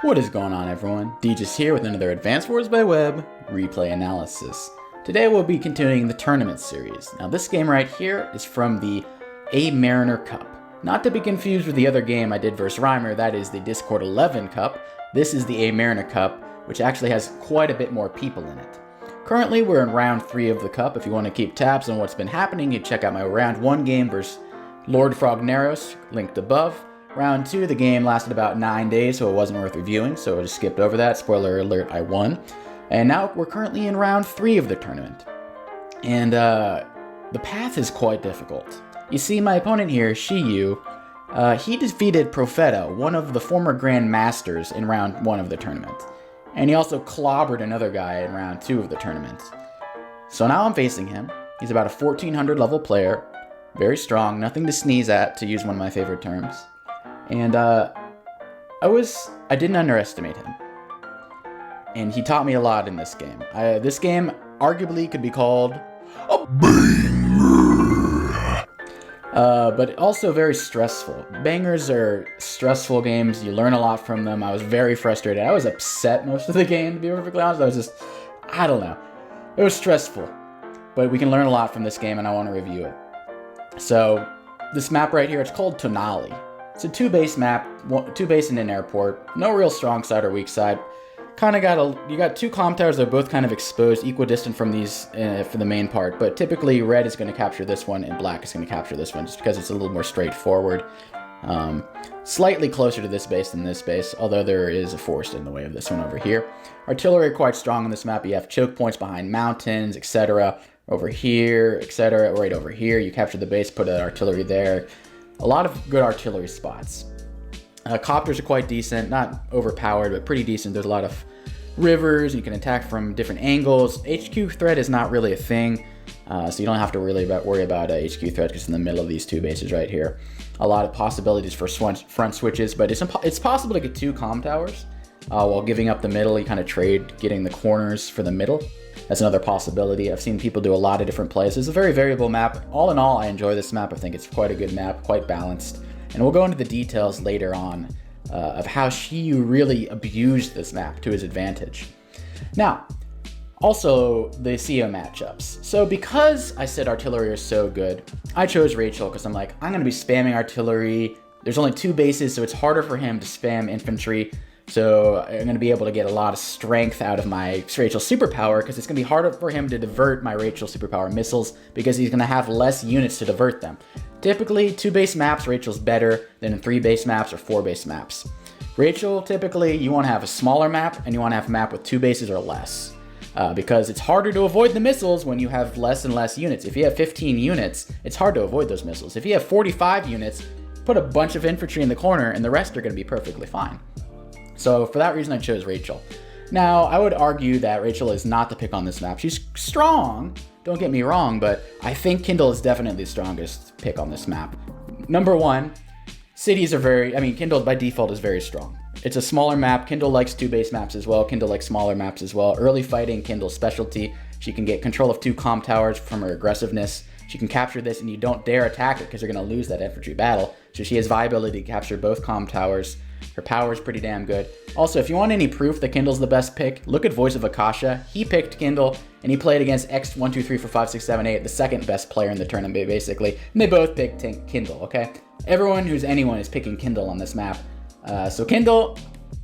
What is going on, everyone? Deejus here with another Advanced Wars by Web replay analysis. Today we'll be continuing the tournament series. Now this game right here is from the Amarriner Cup. Not to be confused with the other game I did versus Reimer, that is the Discord 11 Cup. This is the Amarriner Cup, which actually has quite a bit more people in it. Currently we're in round 3 of the cup. If you want to keep tabs on what's been happening, you check out my round 1 game versus Lord Frogneros, linked above. Round 2, the game lasted about 9 days, so it wasn't worth reviewing, so I just skipped over that. Spoiler alert, I won. And now we're currently in round 3 of the tournament. And the path is quite difficult. You see, my opponent here, Shiyou, he defeated Profeta, one of the former Grand Masters, in round 1 of the tournament. And he also clobbered another guy in round 2 of the tournament. So now I'm facing him. He's about a 1400 level player, very strong, nothing to sneeze at, to use one of my favorite terms. And I didn't underestimate him. And he taught me a lot in this game. This game arguably could be called a banger. But also very stressful. Bangers are stressful games. You learn a lot from them. I was very frustrated. I was upset most of the game, to be perfectly honest. I don't know. It was stressful. But we can learn a lot from this game, and I want to review it. So, this map right here, it's called Tonali. It's a 2-base map, 2 base in an airport. No real strong side or weak side. You got 2 comm towers that are both kind of exposed, equidistant from these for the main part. But typically, red is going to capture this one, and black is going to capture this one, just because it's a little more straightforward. Slightly closer to this base than this base, although there is a forest in the way of this one over here. Artillery quite strong on this map. You have choke points behind mountains, etc. Over here, etc. Right over here, you capture the base, put an artillery there. A lot of good artillery spots. Copters are quite decent, not overpowered, but pretty decent. There's a lot of rivers. You can attack from different angles. HQ threat is not really a thing, so you don't have to really worry about HQ threat because in the middle of these 2 bases right here. A lot of possibilities for front switches, but it's possible to get 2 comm towers while giving up the middle. You kind of trade getting the corners for the middle. That's another possibility. I've seen people do a lot of different plays. It's a very variable map. All in all, I enjoy this map. I think it's quite a good map, quite balanced. And we'll go into the details later on of how Shiyou really abused this map to his advantage. Now, also the CO matchups. So because I said artillery is so good, I chose Rachel because I'm like, I'm going to be spamming artillery. There's only 2 bases, so it's harder for him to spam infantry. So I'm going to be able to get a lot of strength out of my Rachel superpower because it's going to be harder for him to divert my Rachel superpower missiles because he's going to have less units to divert them. Typically, 2-base maps, Rachel's better than in 3-base maps or 4-base maps. Rachel, typically, you want to have a smaller map and you want to have a map with 2 bases or less because it's harder to avoid the missiles when you have less and less units. If you have 15 units, it's hard to avoid those missiles. If you have 45 units, put a bunch of infantry in the corner and the rest are going to be perfectly fine. So for that reason, I chose Rachel. Now, I would argue that Rachel is not the pick on this map. She's strong, don't get me wrong, but I think Kindle is definitely the strongest pick on this map. Number 1, cities are Kindle by default is very strong. It's a smaller map. Kindle likes 2-base maps as well. Kindle likes smaller maps as well. Early fighting, Kindle's specialty. She can get control of 2 comm towers from her aggressiveness. She can capture this and you don't dare attack it because you're going to lose that infantry battle. So she has viability to capture both comm towers. Her power is pretty damn good. Also, if you want any proof that Kindle's the best pick, look at Voice of Akasha. He picked Kindle, and he played against X1, 2, 3, 4, 5, 6, 7, 8, the second best player in the tournament, basically. And they both picked Kindle, okay? Everyone who's anyone is picking Kindle on this map. So Kindle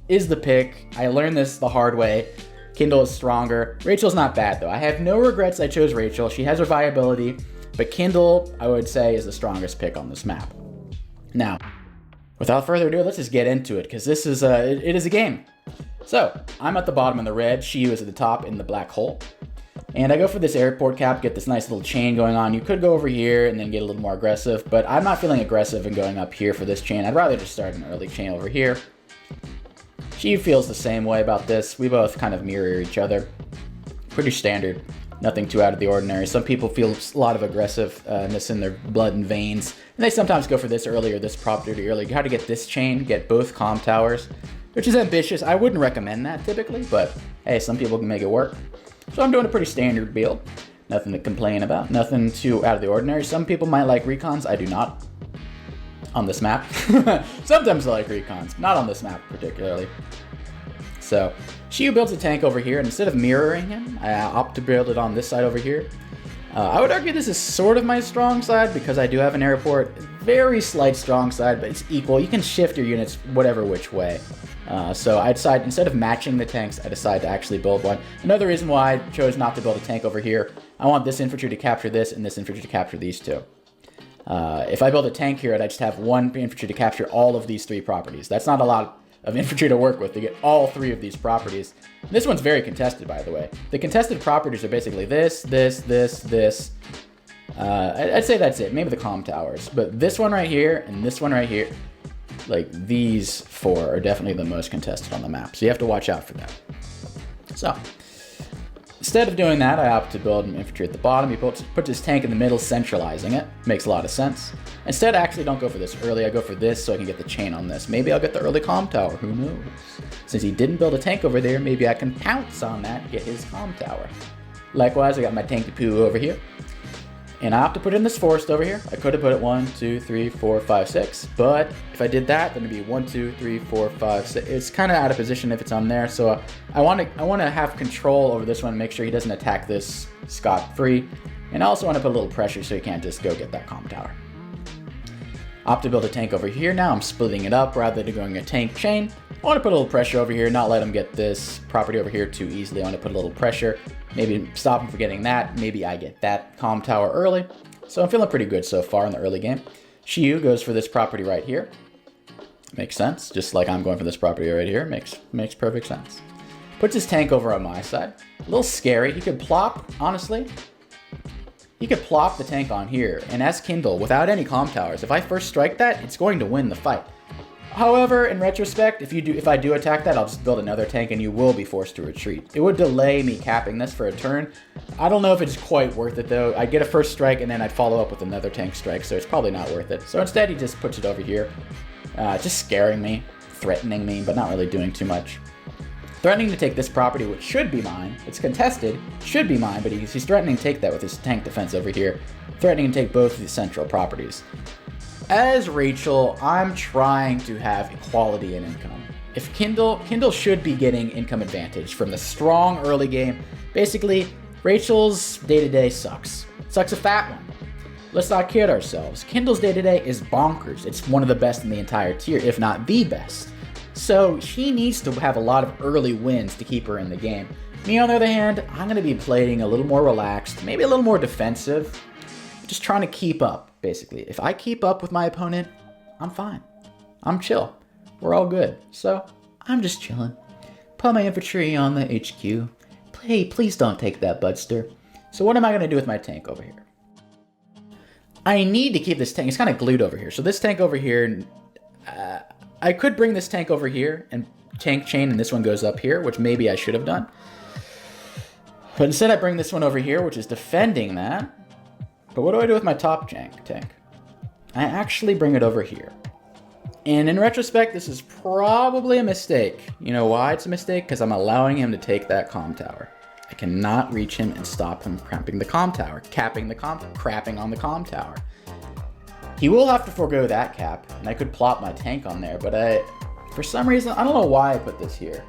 is the pick. I learned this the hard way. Kindle is stronger. Rachel's not bad, though. I have no regrets I chose Rachel. She has her viability, but Kindle, I would say, is the strongest pick on this map. Now, without further ado, let's just get into it, because this is it is a game. So, I'm at the bottom in the red, Shiyou is at the top in the black hole. And I go for this airport cap, get this nice little chain going on. You could go over here and then get a little more aggressive, but I'm not feeling aggressive in going up here for this chain. I'd rather just start an early chain over here. Shiyou feels the same way about this. We both kind of mirror each other. Pretty standard. Nothing too out of the ordinary. Some people feel a lot of aggressiveness in their blood and veins, and they sometimes go for this early or this property early. You have to get this chain, get both comm towers, which is ambitious. I wouldn't recommend that typically, but hey, some people can make it work. So I'm doing a pretty standard build. Nothing to complain about. Nothing too out of the ordinary. Some people might like recons. I do not. On this map. Sometimes I like recons. Not on this map particularly. So Shiyou builds a tank over here, and instead of mirroring him, I opt to build it on this side over here. I would argue this is sort of my strong side because I do have an airport. Very slight strong side, but it's equal. You can shift your units whatever which way. So I decide, instead of matching the tanks, I decide to actually build one. Another reason why I chose not to build a tank over here, I want this infantry to capture this and this infantry to capture these two. If I build a tank here, I'd just have one infantry to capture all of these 3 properties. That's not a lot of infantry to work with to get all 3 of these properties. This one's very contested, by the way. The contested properties are basically this. I'd say that's it. Maybe the comm towers. But this one right here and this one right here, like these 4 are definitely the most contested on the map. So you have to watch out for that. So instead of doing that, I opt to build an infantry at the bottom. He puts his tank in the middle, centralizing it. Makes a lot of sense. Instead, I actually don't go for this early. I go for this so I can get the chain on this. Maybe I'll get the early comm tower. Who knows? Since he didn't build a tank over there, maybe I can pounce on that and get his comm tower. Likewise, I got my tank poo over here. And I have to put in this forest over here. I could have put it 1, 2, 3, 4, 5, 6. But if I did that, then it'd be 1, 2, 3, 4, 5, 6. It's kind of out of position if it's on there. So I want to have control over this one, make sure he doesn't attack this scot-free. And I also want to put a little pressure so he can't just go get that comm tower. Opt to build a tank over here now. I'm splitting it up rather than going a tank chain. I want to put a little pressure over here, not let him get this property over here too easily. I want to put a little pressure. Maybe stop him from getting that. Maybe I get that comm tower early. So I'm feeling pretty good so far in the early game. Shiyou goes for this property right here. Makes sense. Just like I'm going for this property right here. Makes perfect sense. Puts his tank over on my side. A little scary. He could plop, honestly. He could plop the tank on here, and as Kindle, without any comm towers, if I first strike that, it's going to win the fight. However, in retrospect, if I do attack that, I'll just build another tank and you will be forced to retreat. It would delay me capping this for a turn. I don't know if it's quite worth it though. I'd get a first strike and then I'd follow up with another tank strike, so it's probably not worth it. So instead he just puts it over here, just scaring me, threatening me, but not really doing too much. Threatening to take this property, which should be mine. It's contested, should be mine, but he's threatening to take that with his tank defense over here. Threatening to take both of the central properties. As Rachel, I'm trying to have equality in income. If Kindle should be getting income advantage from the strong early game. Basically, Rachel's day-to-day sucks. Sucks a fat one. Let's not kid ourselves. Kindle's day-to-day is bonkers. It's one of the best in the entire tier, if not the best. So she needs to have a lot of early wins to keep her in the game. Me, on the other hand, I'm going to be playing a little more relaxed, maybe a little more defensive. Just trying to keep up, basically. If I keep up with my opponent, I'm fine. I'm chill. We're all good. So I'm just chilling. Put my infantry on the HQ. Hey, please don't take that, Budster. So what am I going to do with my tank over here? I need to keep this tank. It's kind of glued over here. So this tank over here... I could bring this tank over here and tank chain, and this one goes up here, which maybe I should have done. But instead I bring this one over here, which is defending that. But what do I do with my top tank? I actually bring it over here. And in retrospect, this is probably a mistake. You know why it's a mistake? Because I'm allowing him to take that comm tower. I cannot reach him and stop him crapping the comm tower. Crapping on the comm tower. He will have to forego that cap, and I could plop my tank on there, but for some reason, I don't know why I put this here.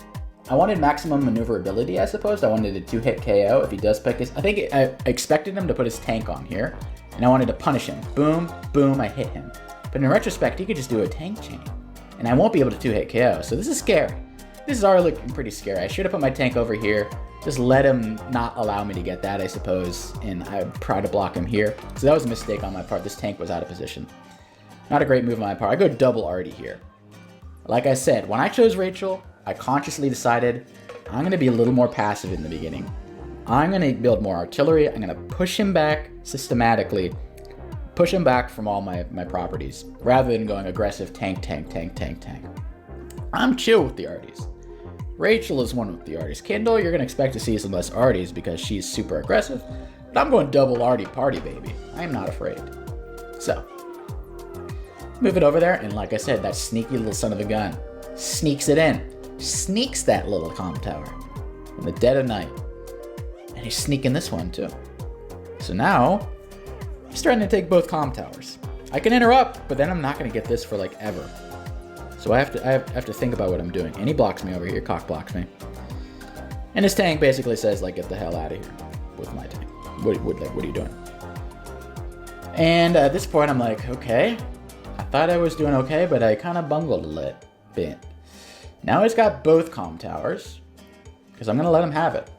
I wanted maximum maneuverability, I suppose. I wanted a 2-hit KO if he does pick his... I expected him to put his tank on here, and I wanted to punish him. Boom, boom, I hit him. But in retrospect, he could just do a tank chain, and I won't be able to 2-hit KO, so this is scary. This is already looking pretty scary. I should have put my tank over here. Just let him not allow me to get that, I suppose, and I try to block him here. So that was a mistake on my part. This tank was out of position. Not a great move on my part. I go double arty here. Like I said, when I chose Rachel, I consciously decided I'm going to be a little more passive in the beginning. I'm going to build more artillery. I'm going to push him back systematically. Push him back from all my properties, rather than going aggressive tank. I'm chill with the arties. Rachel is one with the arties. Kindle, you're going to expect to see some less arties because she's super aggressive. But I'm going double arty party, baby. I am not afraid. So, move it over there, and like I said, that sneaky little son of a gun sneaks it in. Sneaks that little comm tower in the dead of night. And he's sneaking this one too. So now, he's trying to take both comm towers. I can interrupt, but then I'm not going to get this for like ever. So I have to think about what I'm doing. And he blocks me over here, cock blocks me. And his tank basically says, like, get the hell out of here with my tank. What are you doing? And at this point, I'm like, okay. I thought I was doing okay, but I kind of bungled a little bit. Now he's got both comm towers, because I'm going to let him have it.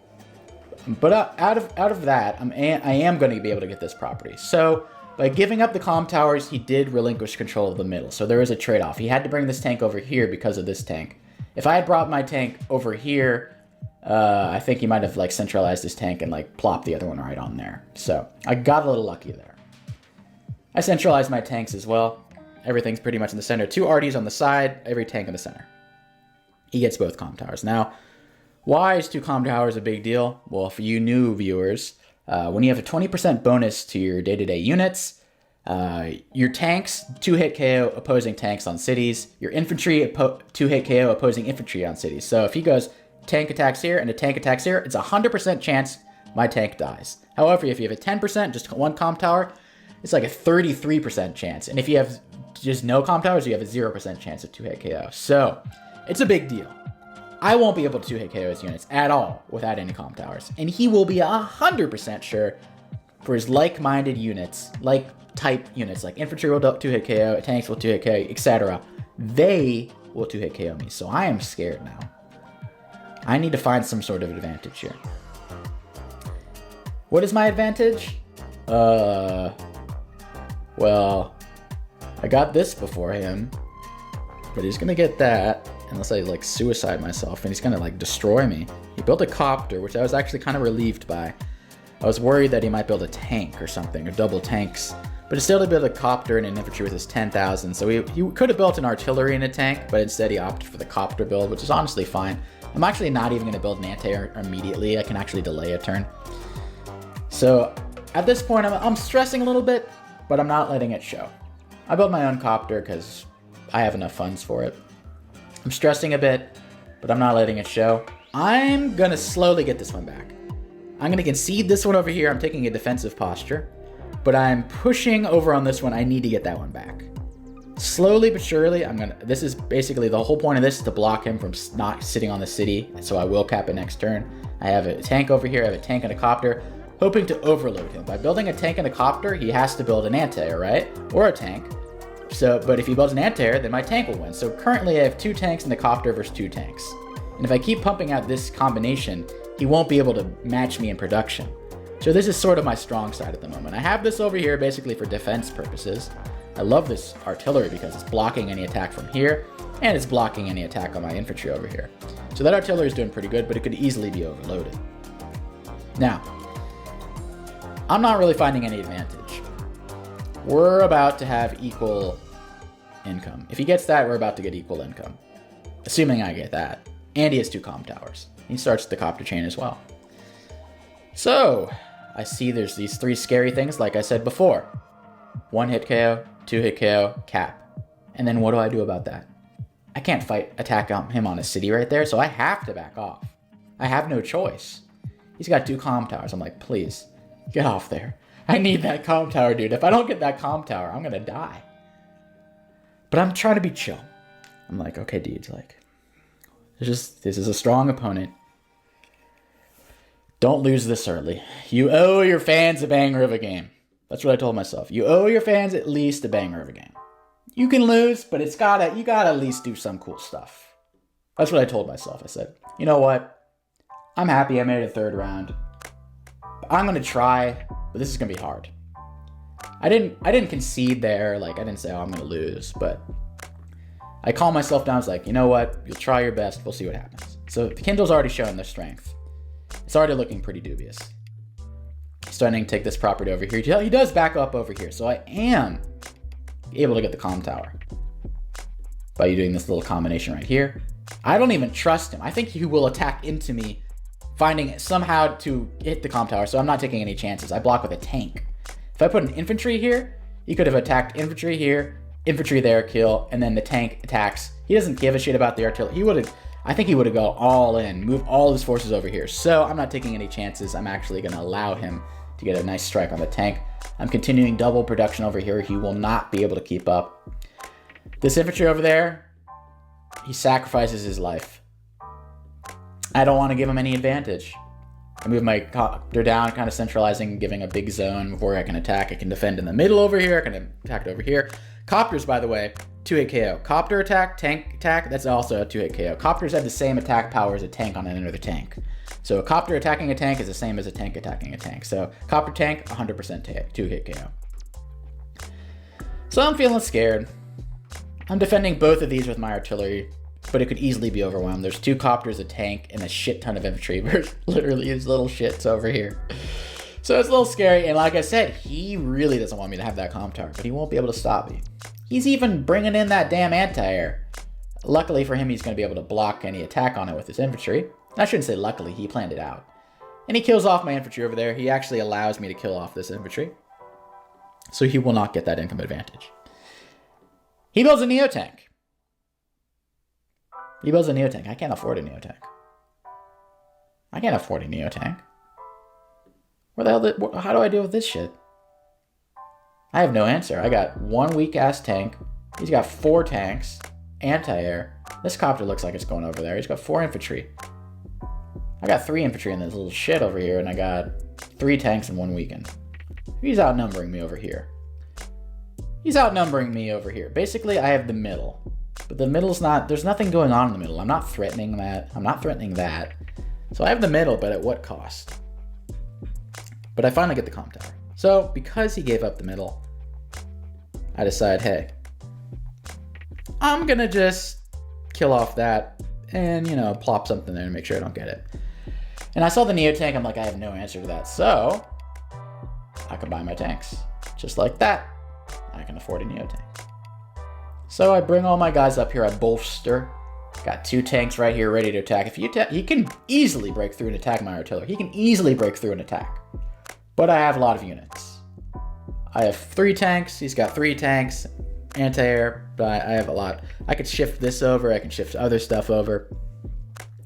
But out of that, I am going to be able to get this property. So by giving up the comm towers, he did relinquish control of the middle. So there is a trade-off. He had to bring this tank over here because of this tank. If I had brought my tank over here, I think he might have like centralized his tank and like plopped the other one right on there. So I got a little lucky there. I centralized my tanks as well. Everything's pretty much in the center. 2 RDs on the side, every tank in the center. He gets both comm towers. Now, why is 2 comm towers a big deal? Well, for you new viewers, when you have a 20% bonus to your day-to-day units, your tanks 2-hit KO opposing tanks on cities, your infantry 2-hit KO opposing infantry on cities. So if he goes tank attacks here and a tank attacks here, it's a 100% chance my tank dies. However, if you have a 10%, just 1 comm tower, it's like a 33% chance. And if you have just no comm towers, you have a 0% chance of 2-hit KO. So it's a big deal. I won't be able to 2-hit KO his units at all without any comm towers. And he will be 100% sure for his like-minded units, like-type units, like infantry will 2-hit KO, tanks will 2-hit KO, etc. They will 2-hit KO me. So I am scared now. I need to find some sort of advantage here. What is my advantage? Well, I got this before him, but he's gonna get that unless I like suicide myself, and he's gonna like destroy me. He built a copter, which I was actually kind of relieved by. I was worried that he might build a tank or something, or double tanks, but instead he built a copter and an infantry with his 10,000. So he could have built an artillery and a tank, but instead he opted for the copter build, which is honestly fine. I'm actually not even gonna build an anti-air immediately. I can actually delay a turn. So at this point, I'm stressing a little bit, but I'm not letting it show. I built my own copter because I have enough funds for it. I'm stressing a bit, but I'm not letting it show. I'm gonna slowly get this one back. I'm gonna concede this one over here. I'm taking a defensive posture, but I'm pushing over on this one. I need to get that one back. Slowly but surely, this is basically the whole point of this is to block him from not sitting on the city, so I will cap it next turn. I have a tank over here, I have a tank and a copter, hoping to overload him. By building a tank and a copter, he has to build an anti-air, right? Or a tank. But if he builds an anti-air, then my tank will win. So currently I have 2 tanks and a copter versus 2 tanks. And if I keep pumping out this combination, he won't be able to match me in production. So this is sort of my strong side at the moment. I have this over here basically for defense purposes. I love this artillery because it's blocking any attack from here, and it's blocking any attack on my infantry over here. So that artillery is doing pretty good, but it could easily be overloaded. Now, I'm not really finding any advantage. We're about to have equal income. If he gets that, we're about to get equal income. Assuming I get that. And he has 2 comm towers. He starts the copter chain as well. So, I see there's these 3 scary things like I said before. 1-hit KO, 2-hit KO, cap. And then what do I do about that? I can't attack him on a city right there, so I have to back off. I have no choice. He's got 2 comm towers. I'm like, please, get off there. I need that comm tower, dude. If I don't get that comm tower, I'm gonna die. But I'm trying to be chill. I'm like, okay, dude, like, this is a strong opponent. Don't lose this early. You owe your fans a banger of a game. That's what I told myself. You owe your fans at least a banger of a game. You can lose, but you gotta at least do some cool stuff. That's what I told myself. I said, you know what? I'm happy I made it a 3rd round. I'm gonna try, but this is gonna be hard. I didn't concede there. Like, I didn't say, oh, I'm gonna lose, but I calmed myself down. I was like, you know what? You'll try your best. We'll see what happens. So the Kindle's already showing their strength. It's already looking pretty dubious. He's starting to take this property over here. He does back up over here, so I am able to get the comm tower by doing this little combination right here. I don't even trust him. I think he will attack into me, finding somehow to hit the comm tower, so I'm not taking any chances. I block with a tank. If I put an infantry here, he could have attacked infantry here, infantry there, kill, and then the tank attacks. He doesn't give a shit about the artillery. I think he would have gone all in, move all his forces over here. So I'm not taking any chances. I'm actually going to allow him to get a nice strike on the tank. I'm continuing double production over here. He will not be able to keep up. This infantry over there, He sacrifices his life. I don't want to give him any advantage. I move my copter down, kind of centralizing, giving a big zone where I can attack. I can defend in the middle over here. I can attack it over here. Copters, by the way, 2-hit KO. Copter attack, tank attack, that's also a 2-hit KO. Copters have the same attack power as a tank on another tank. So a copter attacking a tank is the same as a tank attacking a tank. So copter tank, 100% 2-hit KO. So I'm feeling scared. I'm defending both of these with my artillery, but it could easily be overwhelmed. There's 2 copters, a tank, and a shit ton of infantry. There's literally these little shits over here. So it's a little scary, and like I said, he really doesn't want me to have that comm tower, but he won't be able to stop me. He's even bringing in that damn anti-air. Luckily for him, he's going to be able to block any attack on it with his infantry. I shouldn't say luckily, he planned it out. And he kills off my infantry over there. He actually allows me to kill off this infantry. So he will not get that income advantage. He builds a Neo-Tank. He builds a Neo-Tank. I can't afford a Neo-Tank. I can't afford a Neo-Tank. Where the hell how do I deal with this shit? I have no answer. I got 1 weak-ass tank. He's got 4 tanks. Anti-air. This copter looks like it's going over there. He's got 4 infantry. I got 3 infantry in this little shit over here, and I got 3 tanks and 1 weakened. He's outnumbering me over here. He's outnumbering me over here. Basically, I have the middle. But the middle's not... There's nothing going on in the middle. I'm not threatening that. I'm not threatening that. So I have the middle, but at what cost? But I finally get the comm tower. So, because he gave up the middle, I decide, hey, I'm gonna just kill off that and, you know, plop something there and make sure I don't get it. And I saw the Neo-Tank, I'm like, I have no answer to that. So, I can buy my tanks. Just like that, I can afford a Neo-Tank. So I bring all my guys up here, I bolster. Got 2 tanks right here ready to attack. If he can easily break through and attack my artillery. He can easily break through and attack. But I have a lot of units. I have 3 tanks, he's got 3 tanks, anti-air, but I have a lot. I could shift this over, I can shift other stuff over.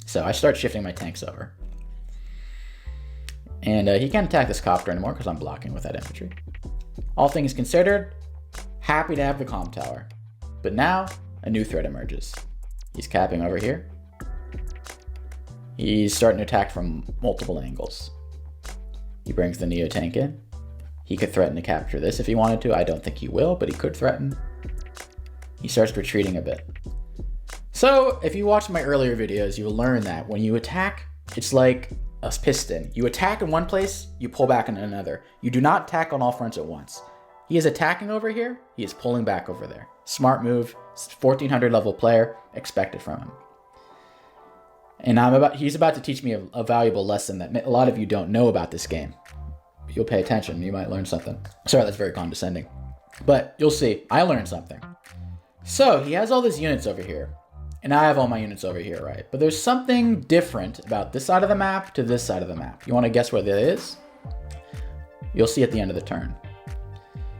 So I start shifting my tanks over. And he can't attack this copter anymore because I'm blocking with that infantry. All things considered, happy to have the comm tower. But now, a new threat emerges. He's capping over here. He's starting to attack from multiple angles. He brings the Neo-Tank in. He could threaten to capture this if he wanted to. I don't think he will, but he could threaten. He starts retreating a bit. So, if you watch my earlier videos, you will learn that when you attack, it's like a piston. You attack in one place, you pull back in another. You do not attack on all fronts at once. He is attacking over here, he is pulling back over there. Smart move, 1400 level player, expected from him. And he's about to teach me a valuable lesson that a lot of you don't know about this game. You'll pay attention, you might learn something. Sorry, that's very condescending. But you'll see, I learned something. So, he has all these units over here. And I have all my units over here, right? But there's something different about this side of the map to this side of the map. You want to guess what that is? You'll see at the end of the turn.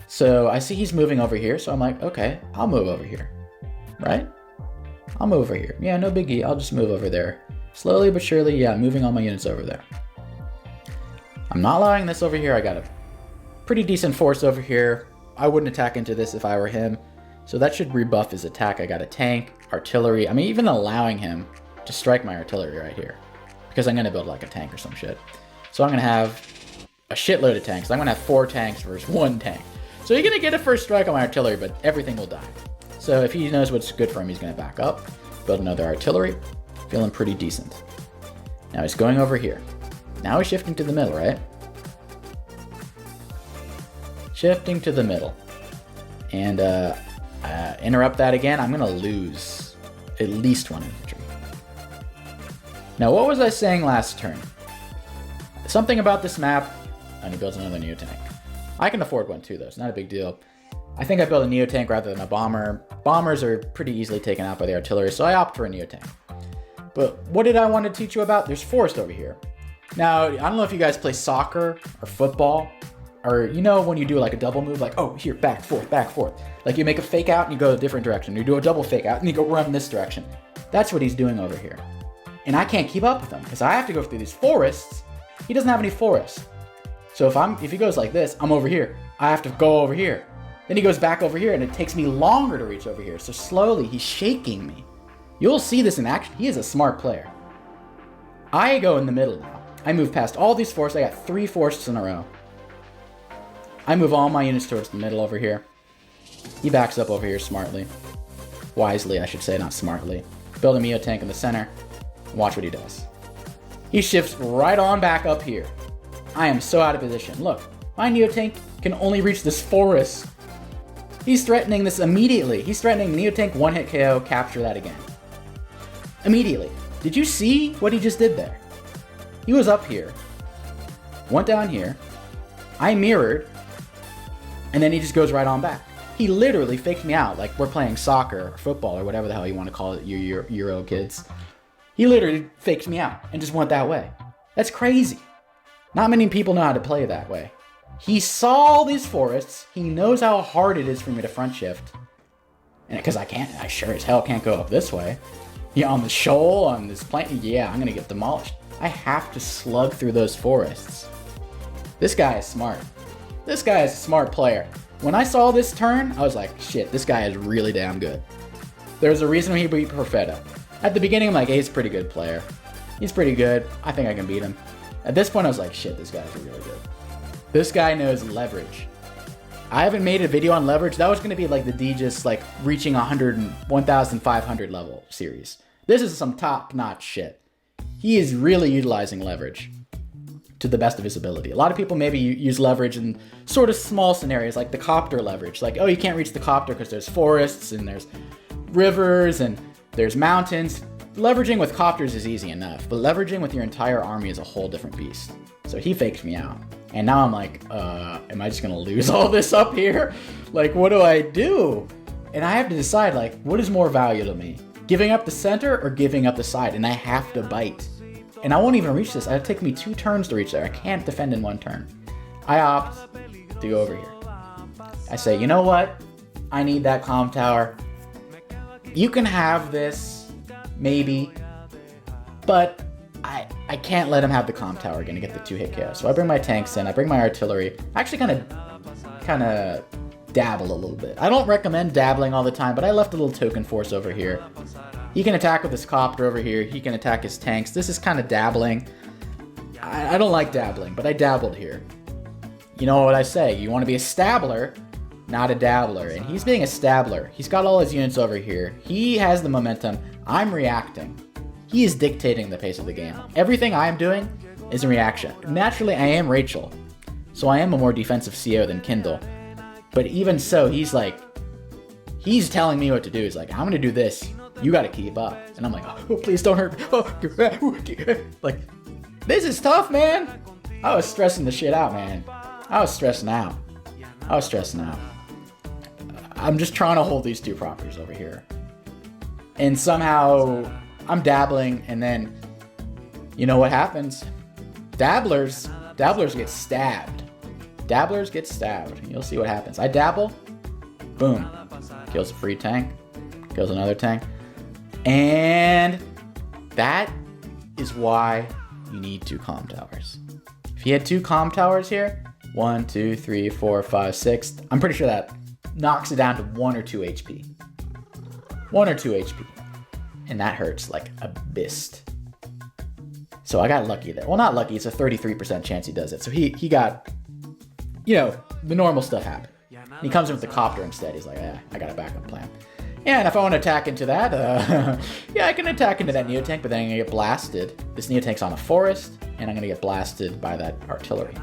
So I see he's moving over here, so I'm like, okay, I'll move over here, right? I'll move over here. Yeah, no biggie, I'll just move over there. Slowly but surely, yeah, I'm moving all my units over there. I'm not allowing this over here. I got a pretty decent force over here. I wouldn't attack into this if I were him. So that should rebuff his attack. I got a tank, artillery. I'm even allowing him to strike my artillery right here because I'm going to build like a tank or some shit. So I'm going to have a shitload of tanks. I'm going to have 4 tanks versus 1 tank. So you're going to get a first strike on my artillery, but everything will die. So if he knows what's good for him, he's going to back up, build another artillery, feeling pretty decent. Now he's going over here. Now he's shifting to the middle, right? Shifting to the middle. And interrupt that again, I'm going to lose at least 1 infantry. Now what was I saying last turn? Something about this map, and he builds another Neo-Tank. I can afford one too, though. It's not a big deal. I think I built a Neo-Tank rather than a bomber. Bombers are pretty easily taken out by the artillery, so I opt for a Neo-Tank. But what did I want to teach you about? There's forest over here. Now, I don't know if you guys play soccer or football, or you know when you do like a double move, like, oh, here, back, forth, back, forth. Like you make a fake out and you go a different direction. You do a double fake out and you go run this direction. That's what he's doing over here. And I can't keep up with him because I have to go through these forests. He doesn't have any forests. So if he goes like this, I'm over here. I have to go over here. Then he goes back over here and it takes me longer to reach over here. So slowly he's shaking me. You'll see this in action. He is a smart player. I go in the middle now. I move past all these forests. I got 3 forests in a row. I move all my units towards the middle over here. He backs up over here smartly. Wisely, I should say, not smartly. Build a Mio tank in the center. Watch what he does. He shifts right on back up here. I am so out of position. Look, my Neo tank can only reach this forest. He's threatening this immediately. He's threatening Neo tank 1-hit KO, capture that again. Immediately. Did you see what he just did there? He was up here, went down here, I mirrored, and then he just goes right on back. He literally faked me out like we're playing soccer or football or whatever the hell you want to call it, you Euro kids. He literally faked me out and just went that way. That's crazy. Not many people know how to play that way. He saw all these forests. He knows how hard it is for me to front shift. And because I sure as hell can't go up this way. Yeah, on the shoal, on this plant, yeah, I'm going to get demolished. I have to slug through those forests. This guy is smart. This guy is a smart player. When I saw this turn, I was like, shit, this guy is really damn good. There's a reason he beat Perfetto. At the beginning, I'm like, hey, he's a pretty good player. He's pretty good. I think I can beat him. At this point, I was like, shit, this guy's really good. This guy knows leverage. I haven't made a video on leverage. That was going to be like the Djus, like reaching 1,500 level series. This is some top-notch shit. He is really utilizing leverage to the best of his ability. A lot of people maybe use leverage in sort of small scenarios, like the copter leverage. Like, oh, you can't reach the copter because there's forests and there's rivers and there's mountains. Leveraging with copters is easy enough, but leveraging with your entire army is a whole different beast. So he faked me out. And now I'm like, am I just gonna lose all this up here? Like, what do I do? And I have to decide, like, what is more value to me? Giving up the center or giving up the side? And I have to bite. And I won't even reach this. It'll take me 2 turns to reach there. I can't defend in 1 turn. I opt to go over here. I say, you know what? I need that comm tower. You can have this, maybe, but I can't let him have the comm tower again to get the 2-hit KO. So I bring my tanks in, I bring my artillery. I actually kind of dabble a little bit. I don't recommend dabbling all the time, but I left a little token force over here. He can attack with his copter over here. He can attack his tanks. This is kind of dabbling. I don't like dabbling, but I dabbled here. You know what I say? You want to be a stabler, not a dabbler. And he's being a stabler. He's got all his units over here. He has the momentum. I'm reacting. He is dictating the pace of the game. Everything I am doing is in reaction. Naturally, I am Rachel, so I am a more defensive CO than Kindle. But even so, he's telling me what to do. He's like, I'm going to do this. You got to keep up. And I'm like, oh, please don't hurt me. Oh, like, this is tough, man. I was stressing the shit out, man. I was stressing out. I'm just trying to hold these 2 properties over here. And somehow I'm dabbling, and then you know what happens? Dabblers get stabbed. Dabblers get stabbed. You'll see what happens. I dabble, boom. Kills a free tank, kills another tank. And that is why you need 2 comm towers. If you had 2 comm towers here, 1, 2, 3, 4, 5, 6, I'm pretty sure that knocks it down to 1 or 2 HP. 1 or 2 HP. And that hurts like a beast. So I got lucky there. Well, not lucky. It's a 33% chance he does it. So he got, the normal stuff happened. He comes in with the copter instead. He's like, I got a backup plan. Yeah, and if I want to attack into that, I can attack into that Neotank, but then I'm going to get blasted. This Neotank's on a forest, and I'm going to get blasted by that artillery.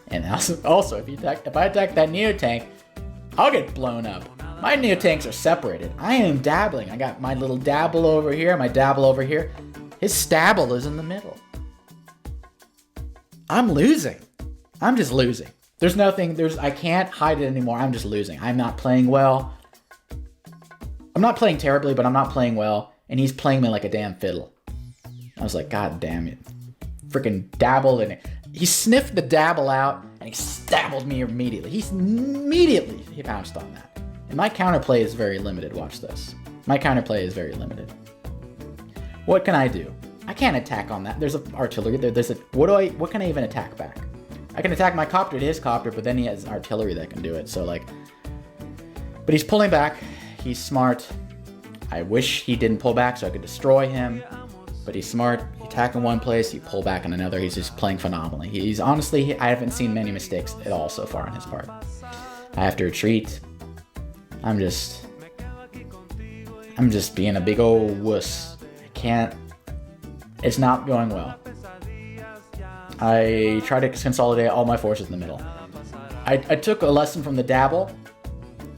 And also if I attack that Neotank, I'll get blown up. My Neotanks are separated. I am dabbling. I got my little dabble over here, my dabble over here. His stabble is in the middle. I'm losing. I'm just losing. I can't hide it anymore. I'm just losing. I'm not playing well. I'm not playing terribly, but I'm not playing well. And he's playing me like a damn fiddle. I was like, God damn it. Freaking dabbled in it. He sniffed the dabble out, and he stabbled me immediately. He pounced on that. And my counterplay is very limited. Watch this. My counterplay is very limited. What can I do? I can't attack on that. There's an artillery there. What can I even attack back? I can attack my copter to his copter, but then he has artillery that can do it. So but he's pulling back. He's smart. I wish he didn't pull back so I could destroy him. But he's smart. He attack in one place, he pull back in another. He's just playing phenomenally. He's honestly, I haven't seen many mistakes at all so far on his part. I have to retreat. I'm just being a big old wuss. I can't. It's not going well. I try to consolidate all my forces in the middle. I took a lesson from the dabble,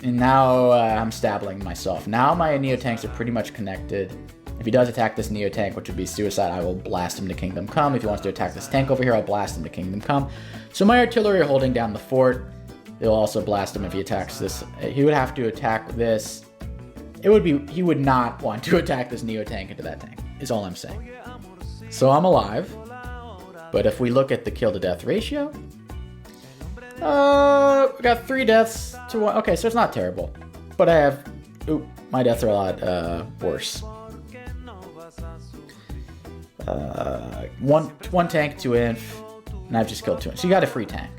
and now I'm stabbling myself. Now my Neo-Tanks are pretty much connected. If he does attack this Neo-Tank, which would be suicide, I will blast him to Kingdom Come. If he wants to attack this tank over here, I'll blast him to Kingdom Come. So my artillery are holding down the fort. They'll also blast him if he attacks this. He would have to attack this. He would not want to attack this Neo-Tank into that tank, is all I'm saying. So I'm alive. But if we look at the kill-to-death ratio, we got 3 deaths to 1. Okay, so it's not terrible. But I have... my deaths are a lot worse. One tank, 2 inf, and I've just killed 2 inf. So you got a free tank.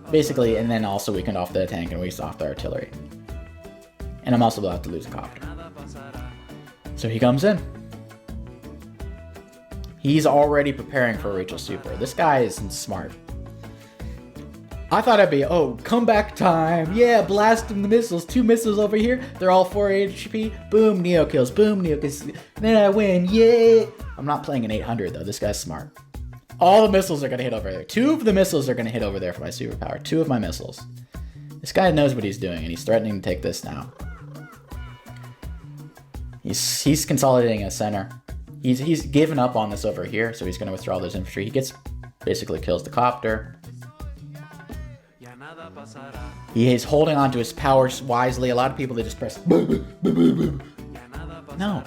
Basically, and then also weakened off the tank and weakened off the artillery. And I'm also about to lose a copter. So he comes in. He's already preparing for Rachel Super. This guy isn't smart. I thought I'd be, comeback time. Yeah, blasting the missiles. 2 missiles over here. They're all 4 HP. Boom, Neo kills. Boom, Neo kills. Then I win. Yeah. I'm not playing an 800 though. This guy's smart. All the missiles are going to hit over there. 2 of the missiles are going to hit over there for my superpower. 2 of my missiles. This guy knows what he's doing, and he's threatening to take this now. He's consolidating in the center. He's given up on this over here, so he's going to withdraw those infantry. He basically kills the copter. He is holding on to his powers wisely. A lot of people, they just press boom, boom, boom, boom, boom. No.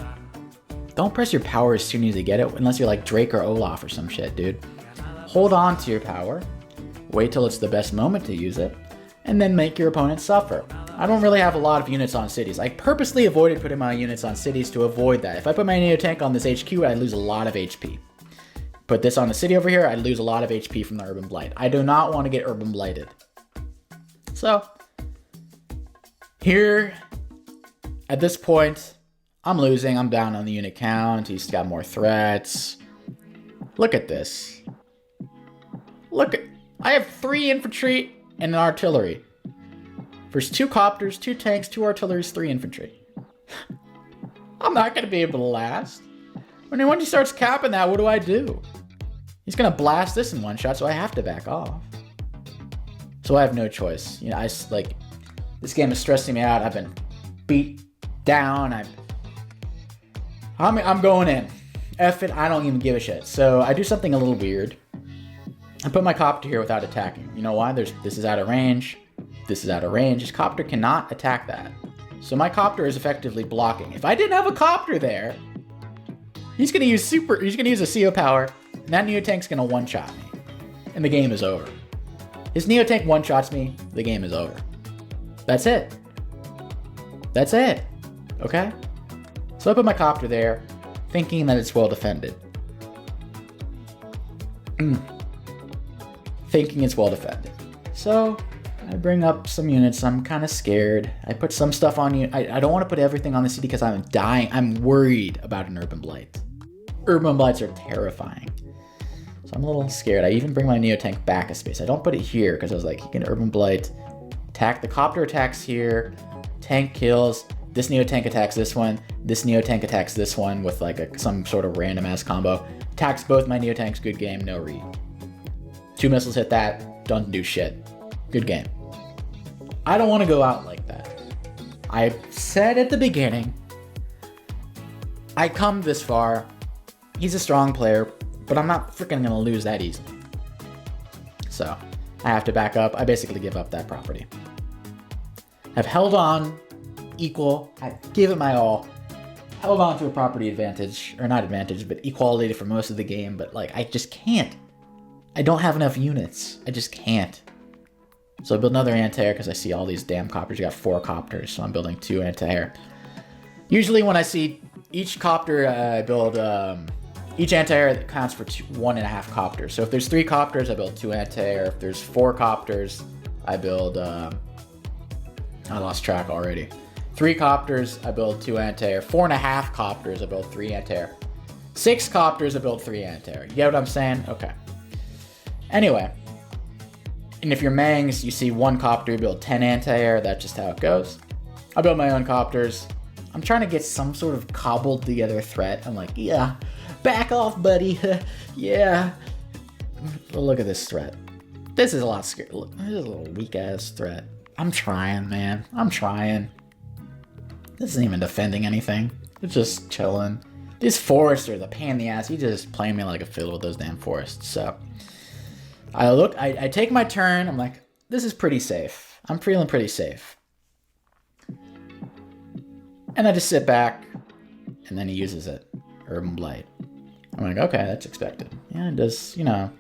Don't press your power as soon as you get it, unless you're like Drake or Olaf or some shit, dude. Hold on to your power. Wait till it's the best moment to use it. And then make your opponent suffer. I don't really have a lot of units on cities. I purposely avoided putting my units on cities to avoid that. If I put my Neo-Tank on this HQ, I'd lose a lot of HP. Put this on the city over here, I'd lose a lot of HP from the Urban Blight. I do not want to get Urban Blighted. So, here, at this point, I'm losing. I'm down on the unit count. He's got more threats. Look at this. I have 3 infantry and an artillery. There's 2 copters, 2 tanks, 2 artilleries, 3 infantry. I'm not going to be able to last. When he starts capping that, what do? He's going to blast this in one shot, so I have to back off. So I have no choice. You know, this game is stressing me out. I've been beat down. I'm going in. F it, I don't even give a shit. So I do something a little weird. I put my copter here without attacking. You know why? This is out of range. This is out of range. His copter cannot attack that. So my copter is effectively blocking. If I didn't have a copter there, he's gonna use a CO power, and that Neo-Tank's gonna one-shot me. And the game is over. His Neo-Tank one-shots me, the game is over. That's it. That's it. Okay? So I put my copter there, thinking that it's well defended. Thinking it's well defended. So I bring up some units. I'm kind of scared. I put some stuff on you. I don't want to put everything on the city because I'm dying. I'm worried about an Urban Blight. Urban Blights are terrifying. So I'm a little scared. I even bring my Neo-Tank back a space. I don't put it here because I was like, you can Urban Blight. Attack. The copter attacks here. Tank kills. This Neo-Tank attacks this one. This Neo-Tank attacks this one with like some sort of random ass combo. Attacks both my Neo-Tanks. Good game. No read. 2 missiles hit that. Don't do shit. Good game. I don't want to go out like that. I said at the beginning, I come this far. He's a strong player, but I'm not freaking going to lose that easily. So I have to back up. I basically give up that property. I've held on equal. I've given my all. Held on to a property advantage, or not advantage, but equality for most of the game. But like, I just can't. I don't have enough units. I just can't. So I build another anti-air because I see all these damn copters. You got 4 copters, so I'm building 2 anti-air. Usually when I see each copter, I build each anti-air that counts for 1.5 copters. So if there's 3 copters, I build 2 anti-air. If there's 4 copters, I build I lost track already. 3 copters, I build 2 anti-air. 4.5 copters, I build 3 anti-air. 6 copters, I build 3 anti-air. You get what I'm saying? Okay. Anyway. And if you're Mangs, you see 1 copter, you build 10 anti-air. That's just how it goes. I build my own copters. I'm trying to get some sort of cobbled together threat. I'm like, yeah, back off, buddy. Yeah. Look at this threat. This is a lot scary. This is a little weak ass threat. I'm trying, man. I'm trying. This isn't even defending anything. It's just chilling. These forests are the pain in the ass. You just playing me like a fiddle with those damn forests. So I take my turn. I'm like, this is pretty safe. I'm feeling pretty safe. And I just sit back, and then he uses it. Urban Blight. I'm like, okay, that's expected. Yeah, it does, you know,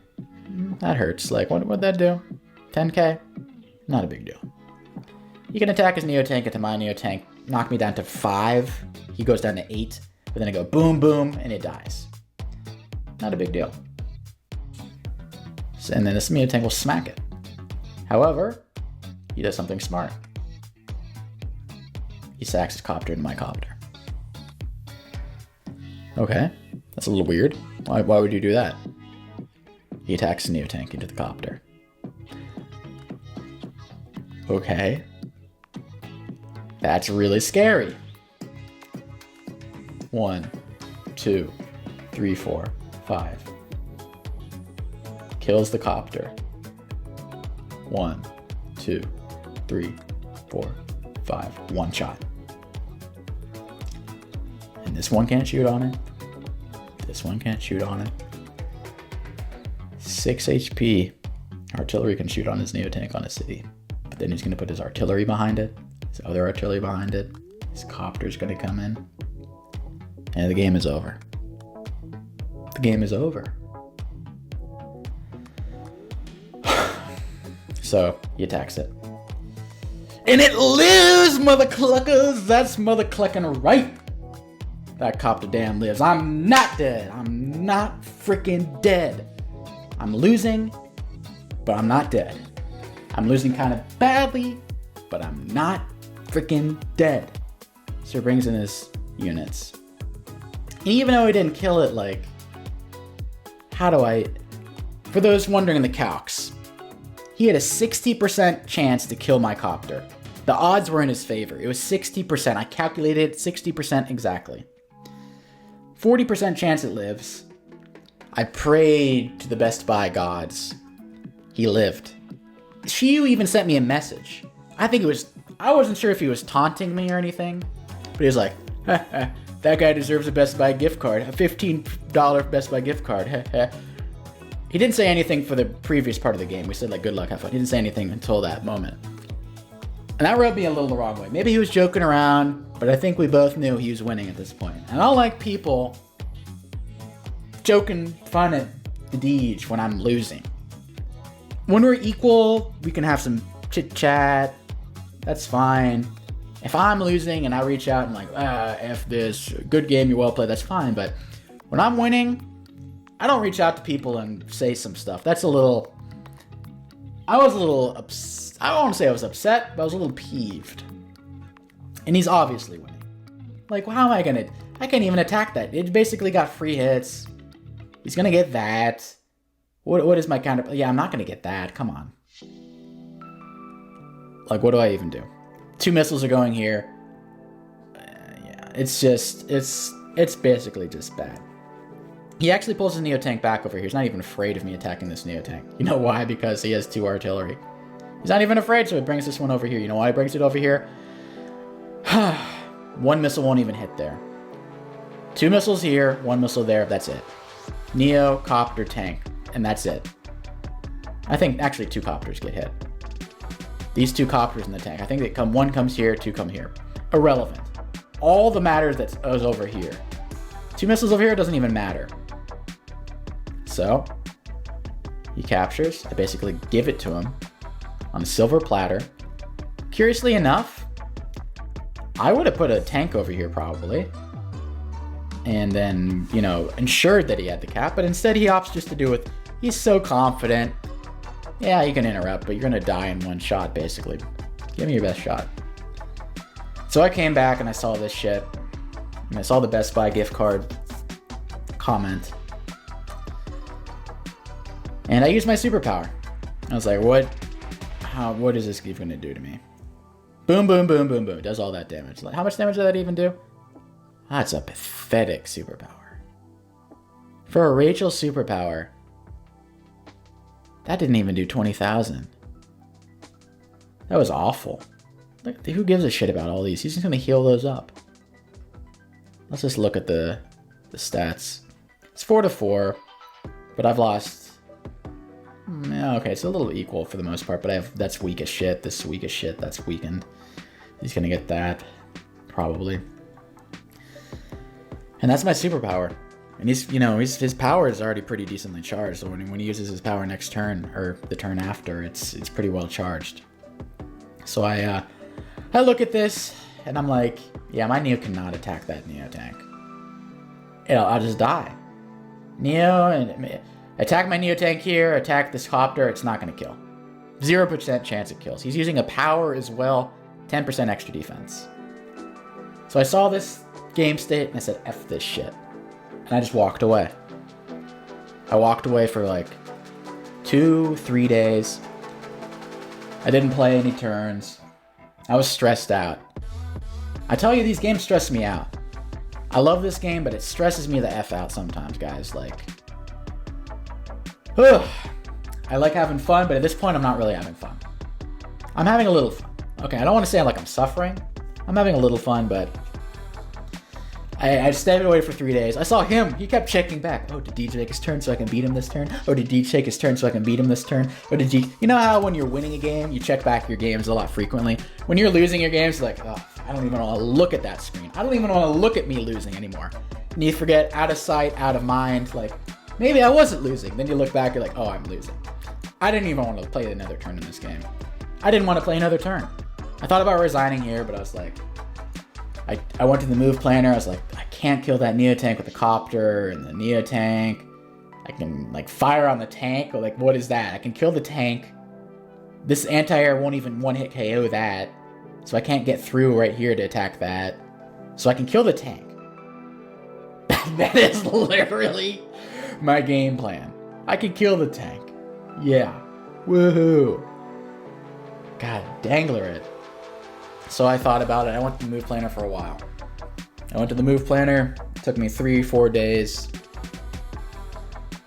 that hurts. Like, what'd that do? 10k? Not a big deal. He can attack his Neo-Tank into my Neo-Tank, knock me down to 5. He goes down to 8, but then I go boom, boom, and it dies. Not a big deal. And then this Neo-Tank will smack it. However, he does something smart. He sacks his copter into my copter. Okay, that's a little weird. Why would you do that? He attacks the Neo-Tank into the copter. Okay. That's really scary. 1, 2, 3, 4, 5. Kills the copter. 1, 2, 3, 4, 5. 1 shot. And this one can't shoot on it. This one can't shoot on it. 6 HP. Artillery can shoot on his Neo-Tank on a city. But then he's going to put his artillery behind it. His other artillery behind it. His copter's going to come in. And the game is over. The game is over. So, he attacks it. And it lives, mother cluckers! That's mother clucking right! That copter damn lives. I'm not dead. I'm not freaking dead. I'm losing, but I'm not dead. I'm losing kind of badly, but I'm not freaking dead. So he brings in his units. And even though he didn't kill it, like, how do I... For those wondering in the calcs, he had a 60% chance to kill my copter. The odds were in his favor. It was 60%. I calculated 60% exactly. 40% chance it lives. I prayed to the Best Buy gods. He lived. Shiyou even sent me a message. I wasn't sure if he was taunting me or anything, but he was like, that guy deserves a Best Buy gift card, a $15 Best Buy gift card. He didn't say anything for the previous part of the game. We said, like, good luck, have fun. He didn't say anything until that moment. And that rubbed me a little the wrong way. Maybe he was joking around, but I think we both knew he was winning at this point. And I don't like people joking fun at the Deej when I'm losing. When we're equal, we can have some chit-chat. That's fine. If I'm losing and I reach out and like, F this, good game, you're well played, that's fine. But when I'm winning, I don't reach out to people and say some stuff. That's a little... I was a little upset. I don't want to say I was upset, but I was a little peeved. And he's obviously winning. Like, well, how am I gonna... I can't even attack that. It basically got free hits. He's gonna get that. What is my counter... Yeah, I'm not gonna get that. Come on. Like, what do I even do? 2 missiles are going here. Yeah, it's just... It's basically just bad. He actually pulls his Neo-Tank back over here. He's not even afraid of me attacking this Neo-Tank. You know why? Because he has 2 artillery. He's not even afraid, so he brings this one over here. You know why he brings it over here? 1 missile won't even hit there. 2 missiles here, 1 missile there, that's it. Neo, copter, tank, and that's it. I think actually 2 copters get hit. These 2 copters in the tank. I think they come, 1 comes here, 2 come here. Irrelevant. All the matters that is over here. 2 missiles over here doesn't even matter. So, he captures. I basically give it to him on a silver platter. Curiously enough, I would have put a tank over here probably. And then, you know, ensured that he had the cap. But instead he opts just to do it. He's so confident. Yeah, you can interrupt, but you're going to die in 1 shot, basically. Give me your best shot. So I came back and I saw this shit. And I saw the Best Buy gift card comment. And I used my superpower. I was like, what is this gift gonna do to me? Boom, boom, boom, boom, boom. It does all that damage. Like, how much damage did that even do? That's a pathetic superpower. For a Rachel superpower, that didn't even do 20,000. That was awful. Like, who gives a shit about all these? He's just gonna heal those up. Let's just look at the stats. It's 4-4, but I've lost. Okay, it's a little equal for the most part, but that's weak as shit. This is weak as shit. That's weakened. He's gonna get that, probably. And that's my superpower. And his power is already pretty decently charged. So when he uses his power next turn or the turn after, it's pretty well charged. So I look at this and I'm like, yeah, my Neo cannot attack that Neo tank. I'll just die. Neo and attack my Neo tank here. Attack this copter. It's not gonna kill. 0% chance it kills. He's using a power as well. 10% extra defense. So I saw this game state and I said, F this shit. And I just walked away. I walked away for like 2-3 days. I didn't play any turns. I was stressed out. I tell you, these games stress me out. I love this game, but it stresses me the F out sometimes, guys. Like, I like having fun, but at this point, I'm not really having fun. I'm having a little fun. Okay, I don't want to say like I'm suffering. I'm having a little fun, but I stayed away for 3 days. I saw him. He kept checking back. Oh, did DJ take his turn so I can beat him this turn? Oh, did DJ take his turn so I can beat him this turn? Or did you... You know how when you're winning a game, you check back your games a lot frequently? When you're losing your games, you're like, oh, I don't even want to look at that screen. I don't even want to look at me losing anymore. And you forget, out of sight, out of mind, like, maybe I wasn't losing. Then you look back, you're like, oh, I'm losing. I didn't even want to play another turn in this game. I didn't want to play another turn. I thought about resigning here, but I was like... I went to the move planner. I was like, I can't kill that Neo tank with the copter and the Neo tank. I can like fire on the tank. Or like, what is that? I can kill the tank. This anti-air won't even one-hit KO that. So I can't get through right here to attack that. So I can kill the tank. That is literally my game plan. I can kill the tank. Yeah. Woohoo. God, dangler it. So I thought about it. I went to the move planner for a while. I went to the move planner. It took me 3-4 days.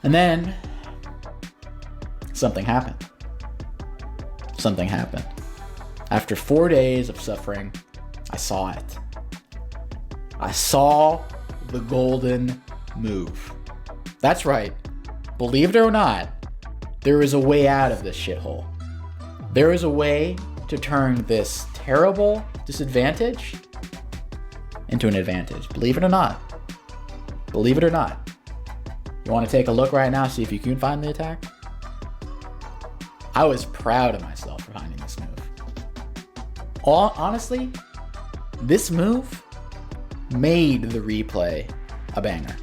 And then something happened. Something happened. After 4 days of suffering, I saw it. I saw the golden move. That's right. Believe it or not, there is a way out of this shithole. There is a way to turn this terrible disadvantage into an advantage. Believe it or not. Believe it or not. You want to take a look right now, see if you can find the attack? I was proud of myself for finding this move. Honestly, this move made the replay a banger.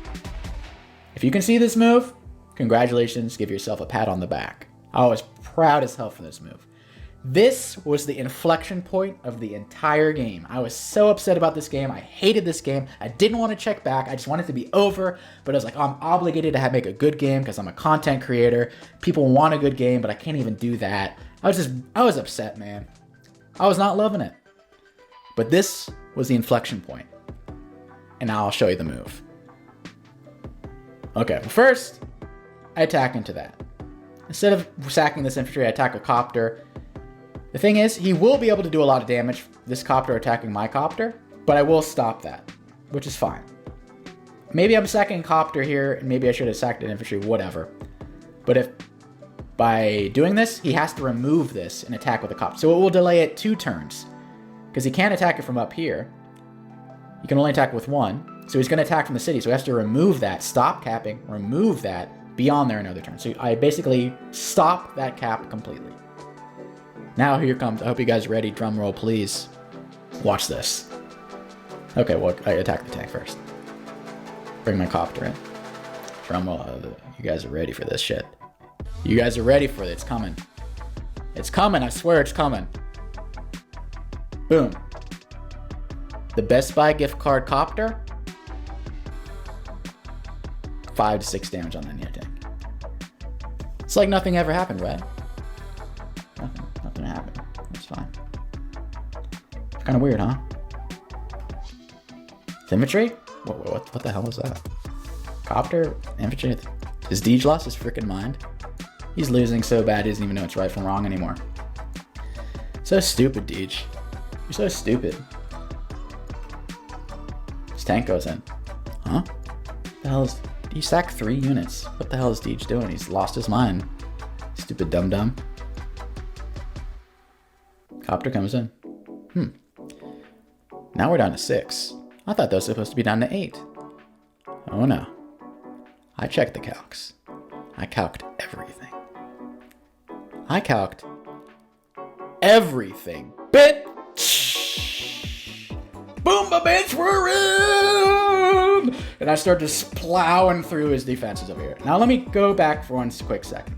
If you can see this move, congratulations, give yourself a pat on the back. I was proud as hell for this move. This was the inflection point of the entire game. I was so upset about this game. I hated this game. I didn't want to check back. I just wanted it to be over. But I was like, I'm obligated to make a good game because I'm a content creator. People want a good game, but I can't even do that. I was upset, man. I was not loving it. But this was the inflection point. And now I'll show you the move. Okay, well first, I attack into that. Instead of sacking this infantry, I attack a copter. The thing is, he will be able to do a lot of damage, this copter attacking my copter, but I will stop that, which is fine. Maybe I'm sacking copter here, and maybe I should have sacked an infantry, whatever. But if by doing this, he has to remove this and attack with a copter. So it will delay it 2 turns, because he can't attack it from up here. He can only attack with 1, so he's going to attack from the city. So he has to remove that, stop capping, remove that, be on there another turn. So I basically stop that cap completely. Now here comes, I hope you guys are ready, drum roll please. Watch this. Okay, well, I attack the tank first. Bring my copter in. Drum roll, you guys are ready for this shit. You guys are ready for it, it's coming. It's coming, I swear it's coming. Boom. The Best Buy gift card copter, 5 to 6 damage on that Neotank. It's like nothing ever happened, right? Nothing happened. It's fine. It's kind of weird, huh? Infantry? What the hell was that? Copter? Infantry? His Deej lost his freaking mind. He's losing so bad he doesn't even know what's right from wrong anymore. So stupid, Deej. You're so stupid. His tank goes in. Huh? What the hell is... He sacked 3 units. What the hell is Deej doing? He's lost his mind. Stupid dum-dum. Copter comes in. Now we're down to 6. I thought those were supposed to be down to 8. Oh no. I checked the calcs. I calced everything. I calced everything. Bitch! Boom, my bitch, we're in! And I start just plowing through his defenses over here. Now let me go back for one quick second.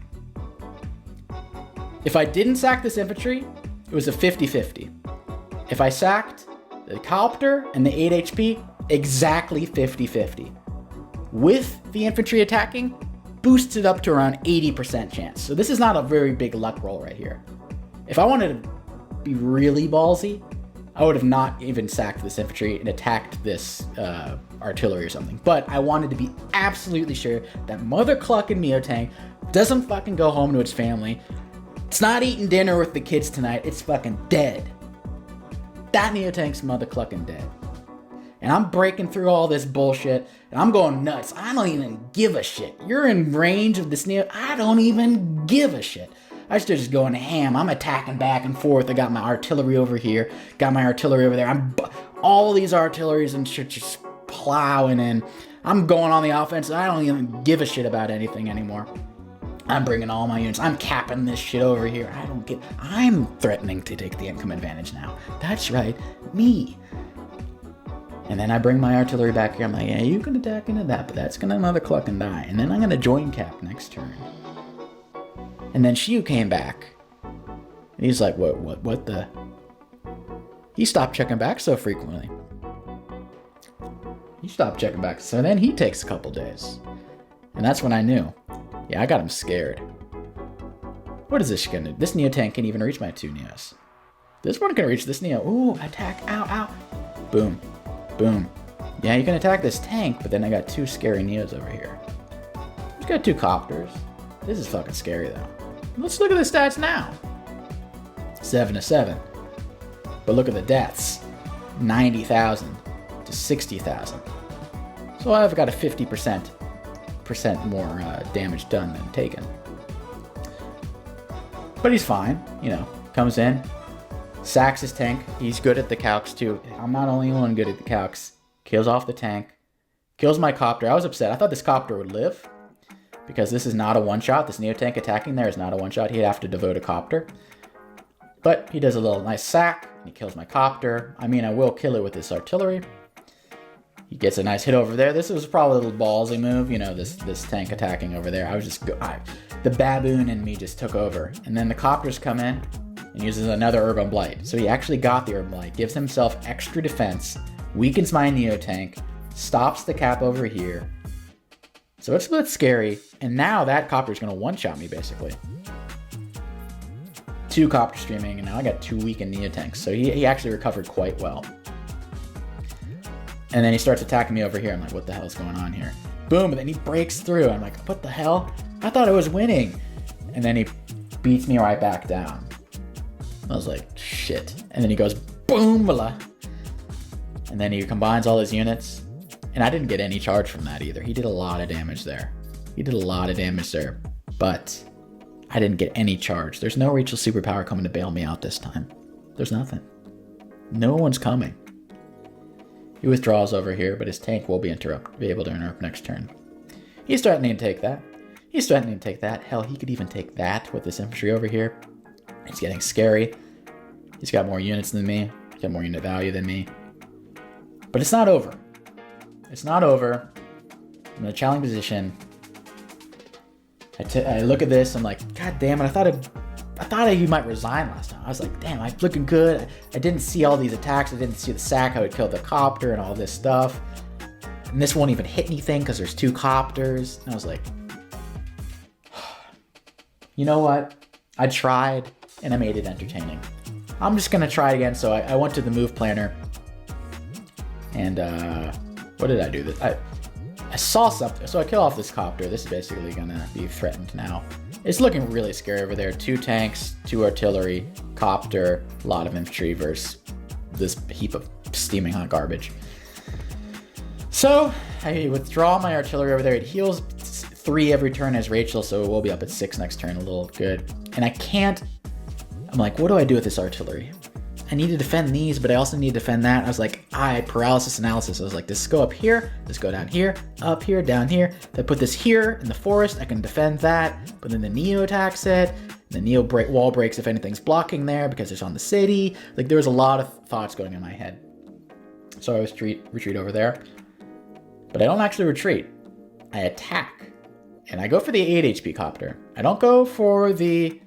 If I didn't sack this infantry, it was a 50-50. If I sacked the copter and the 8 HP, exactly 50-50. With the infantry attacking, boosted up to around 80% chance. So this is not a very big luck roll right here. If I wanted to be really ballsy, I would have not even sacked this infantry and attacked this artillery or something. But I wanted to be absolutely sure that Mother Cluckin' Neotank doesn't fucking go home to its family. It's not eating dinner with the kids tonight. It's fucking dead. That Neotank's Mother Cluckin' dead. And I'm breaking through all this bullshit, and I'm going nuts. I don't even give a shit. You're in range of this Neo. I don't even give a shit. I start just going ham. I'm attacking back and forth. I got my artillery over here, got my artillery over there. All these artilleries and shit just plowing in. I'm going on the offense. I don't even give a shit about anything anymore. I'm bringing all my units. I'm capping this shit over here. I'm threatening to take the income advantage now. That's right, me. And then I bring my artillery back here. I'm like, yeah, you can attack into that, but that's gonna Mother Cluck and die. And then I'm gonna join cap next turn. And then Shiyou came back. And he's like, what the? He stopped checking back so frequently. He stopped checking back. So then he takes a couple days. And that's when I knew. Yeah, I got him scared. What is this gonna do? This Neotank can't even reach my 2 Neos. This one can reach this Neo. Ooh, attack, ow, ow. Boom, boom. Yeah, you can attack this tank, but then I got 2 scary Neos over here. He's got 2 copters. This is fucking scary though. Let's look at the stats now. 7-7. But look at the deaths. 90,000 to 60,000. So I've got a 50% more damage done than taken. But he's fine, you know, comes in, sacks his tank. He's good at the calcs too. I'm not only one good at the calcs. Kills off the tank, kills my copter. I was upset. I thought this copter would live because this is not a one-shot. This Neotank attacking there is not a one-shot. He'd have to devote a copter. But he does a little nice sack. He kills my copter. I mean, I will kill it with this artillery. He gets a nice hit over there. This was probably a little ballsy move, you know, this tank attacking over there. I was just, the baboon in me just took over. And then the copters come in and uses another Urban Blight. So he actually got the Urban Blight, gives himself extra defense, weakens my Neotank, stops the cap over here. So it's a bit scary. And now that copter's going to one-shot me, basically. 2 copter streaming, and now I got 2 weakened Neotanks. So he actually recovered quite well. And then he starts attacking me over here. I'm like, what the hell is going on here? Boom, and then he breaks through. I'm like, what the hell? I thought I was winning. And then he beats me right back down. I was like, shit. And then he goes, boom, blah. And then he combines all his units. And I didn't get any charge from that either. He did a lot of damage there. But I didn't get any charge. There's no Rachel superpower coming to bail me out this time. There's nothing. No one's coming. He withdraws over here, but his tank will be able to interrupt next turn. He's threatening to take that. Hell, he could even take that with this infantry over here. It's getting scary. He's got more units than me. He's got more unit value than me. But it's not over. I'm in a challenging position. I look at this. I'm like, God damn it! I thought he might resign last time. I was like, damn, I'm looking good. I didn't see all these attacks. I didn't see the sack, how it killed the copter and all this stuff. And this won't even hit anything because there's 2 copters. And I was like, you know what? I tried and I made it entertaining. I'm just gonna try it again. So I went to the move planner and what did I do? I saw something. So I kill off this copter. This is basically gonna be threatened now. It's looking really scary over there. 2 tanks, 2 artillery, copter, a lot of infantry versus this heap of steaming hot garbage. So I withdraw my artillery over there. It heals 3 every turn as Rachel, so we'll be up at 6 next turn, a little good. And I'm like, what do I do with this artillery? I need to defend these, but I also need to defend that. I was like, paralysis analysis. I was like, this go up here, this go down here, up here, down here. If I put this here in the forest, I can defend that. But then the Neo attacks it. The Neo wall breaks if anything's blocking there because it's on the city. Like there was a lot of thoughts going in my head. So I retreat over there. But I don't actually retreat. I attack. And I go for the 8 HP copter. I don't go for the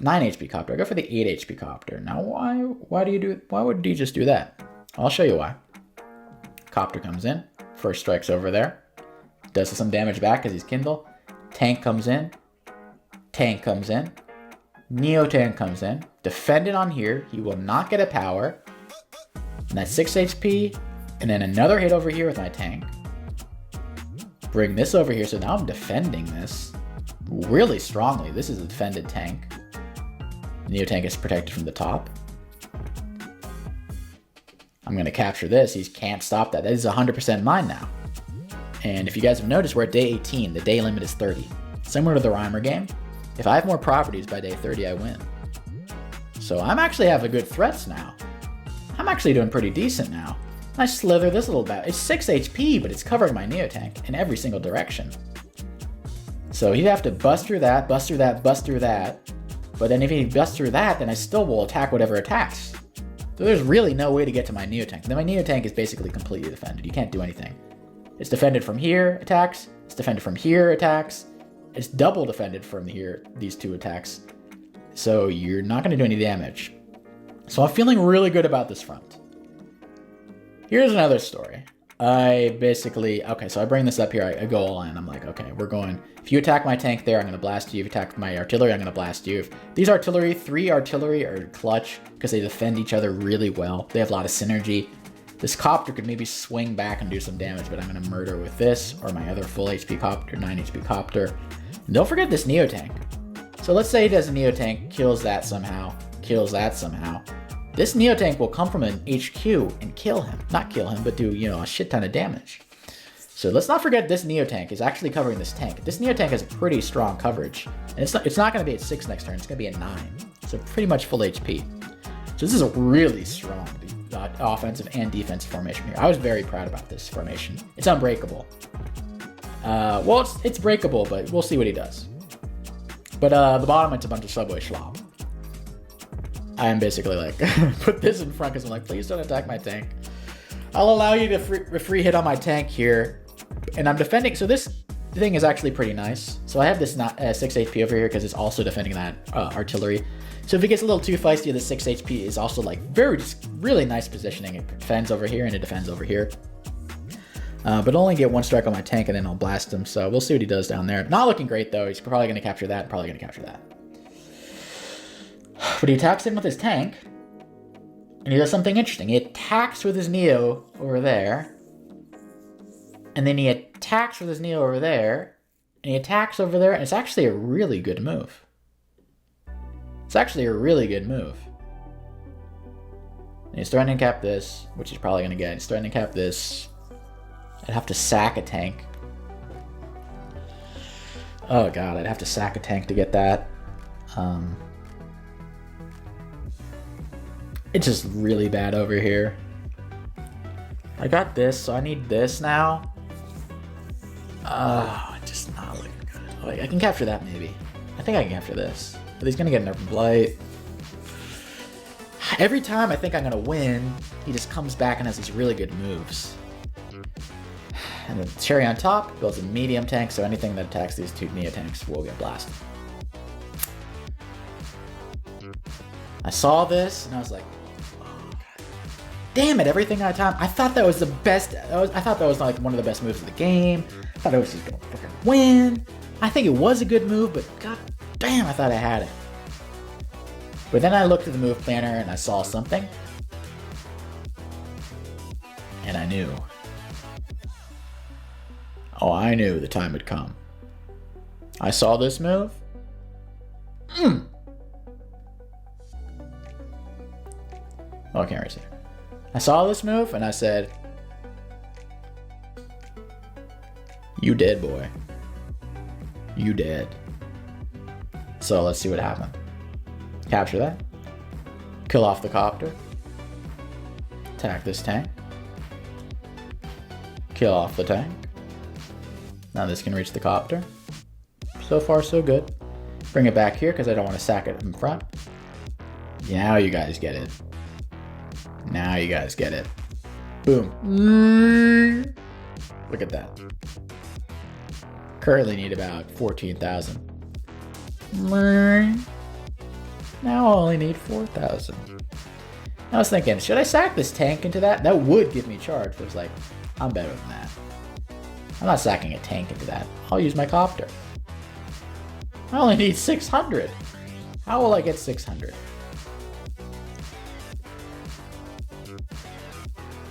9 HP copter. I go for the 8 HP copter. Now why would you just do that? I'll show you why. Copter comes in. First strike's over there. Does some damage back because he's Kindle. Tank comes in. Tank comes in. Neo tank comes in. Defend it on here. He will not get a power. And that's 6 HP. And then another hit over here with my tank. Bring this over here. So now I'm defending this really strongly. This is a defended tank. Neo tank is protected from the top. I'm going to capture this. He can't stop that. That is 100% mine now. And if you guys have noticed, we're at day 18. The day limit is 30. Similar to the Rhymer game. If I have more properties by day 30, I win. So I'm actually having good threats now. I'm actually doing pretty decent now. I slither this little bat. It's 6 HP, but it's covering my Neo tank in every single direction. So he'd have to bust through that, bust through that, bust through that. But then if he busts through that, then I still will attack whatever attacks. So there's really no way to get to my Neo tank. Then my Neo tank is basically completely defended. You can't do anything. It's defended from here, attacks. It's defended from here, attacks. It's double defended from here, these 2 attacks. So you're not going to do any damage. So I'm feeling really good about this front. Here's another story. So I bring this up here, I go all in. I'm like, okay, we're going. If you attack my tank there, I'm going to blast you. If you attack my artillery, I'm going to blast you. If these 3 artillery are clutch because they defend each other really well. They have a lot of synergy. This copter could maybe swing back and do some damage, but I'm going to murder with this or my other full HP copter, 9 HP copter. And don't forget this Neo tank. So let's say he does a Neo tank, kills that somehow, kills that somehow. This Neo tank will come from an HQ and kill him. Not kill him, but do, a shit ton of damage. So let's not forget this Neo tank is actually covering this tank. This Neo tank has a pretty strong coverage. And it's not going to be at 6 next turn. It's going to be at 9. So pretty much full HP. So this is a really strong offensive and defensive formation here. I was very proud about this formation. It's unbreakable. It's breakable, but we'll see what he does. But the bottom, it's a bunch of subway schlop. I am basically like, put this in front because I'm like, please don't attack my tank. I'll allow you to free hit on my tank here. And I'm defending, so this thing is actually pretty nice. So I have this 6 HP over here because it's also defending that artillery. So if it gets a little too feisty, the 6 HP is also like really nice positioning. It defends over here and it defends over here. But only get 1 strike on my tank and then I'll blast him. So we'll see what he does down there. Not looking great though. He's probably going to capture that, probably going to capture that. But he attacks him with his tank. And he does something interesting. He attacks with his Neo over there. And then he attacks with his Neo over there. And he attacks over there. And it's actually a really good move. It's actually a really good move. And he's threatening to cap this, which he's probably going to get. He's threatening to cap this. I'd have to sack a tank. Oh god, I'd have to sack a tank to get that. It's just really bad over here. I got this, so I need this now. Oh, it's just not looking good. Oh, I can capture that maybe. I think I can capture this. But he's gonna get an Urban Blight. Every time I think I'm gonna win, he just comes back and has these really good moves. And the cherry on top builds a medium tank, so anything that attacks these 2 Neo tanks will get blasted. I saw this and I was like, oh, God. Damn it, everything I time. I thought that was the best. I thought that was like one of the best moves of the game. I thought it was just gonna freaking win. I think it was a good move, but god damn, I thought I had it. But then I looked at the move planner and I saw something. And I knew. Oh, I knew the time had come. I saw this move. Oh, I can't really see. I saw this move and I said, you dead, boy. You dead. So let's see what happened. Capture that. Kill off the copter. Attack this tank. Kill off the tank. Now this can reach the copter. So far, so good. Bring it back here because I don't want to sack it in front. Now you guys get it. Now you guys get it. Boom. Look at that. Currently need about 14,000. Now I only need 4,000. I was thinking, should I sack this tank into that? That would give me charge, but it's like, I'm better than that. I'm not sacking a tank into that. I'll use my copter. I only need 600. How will I get 600?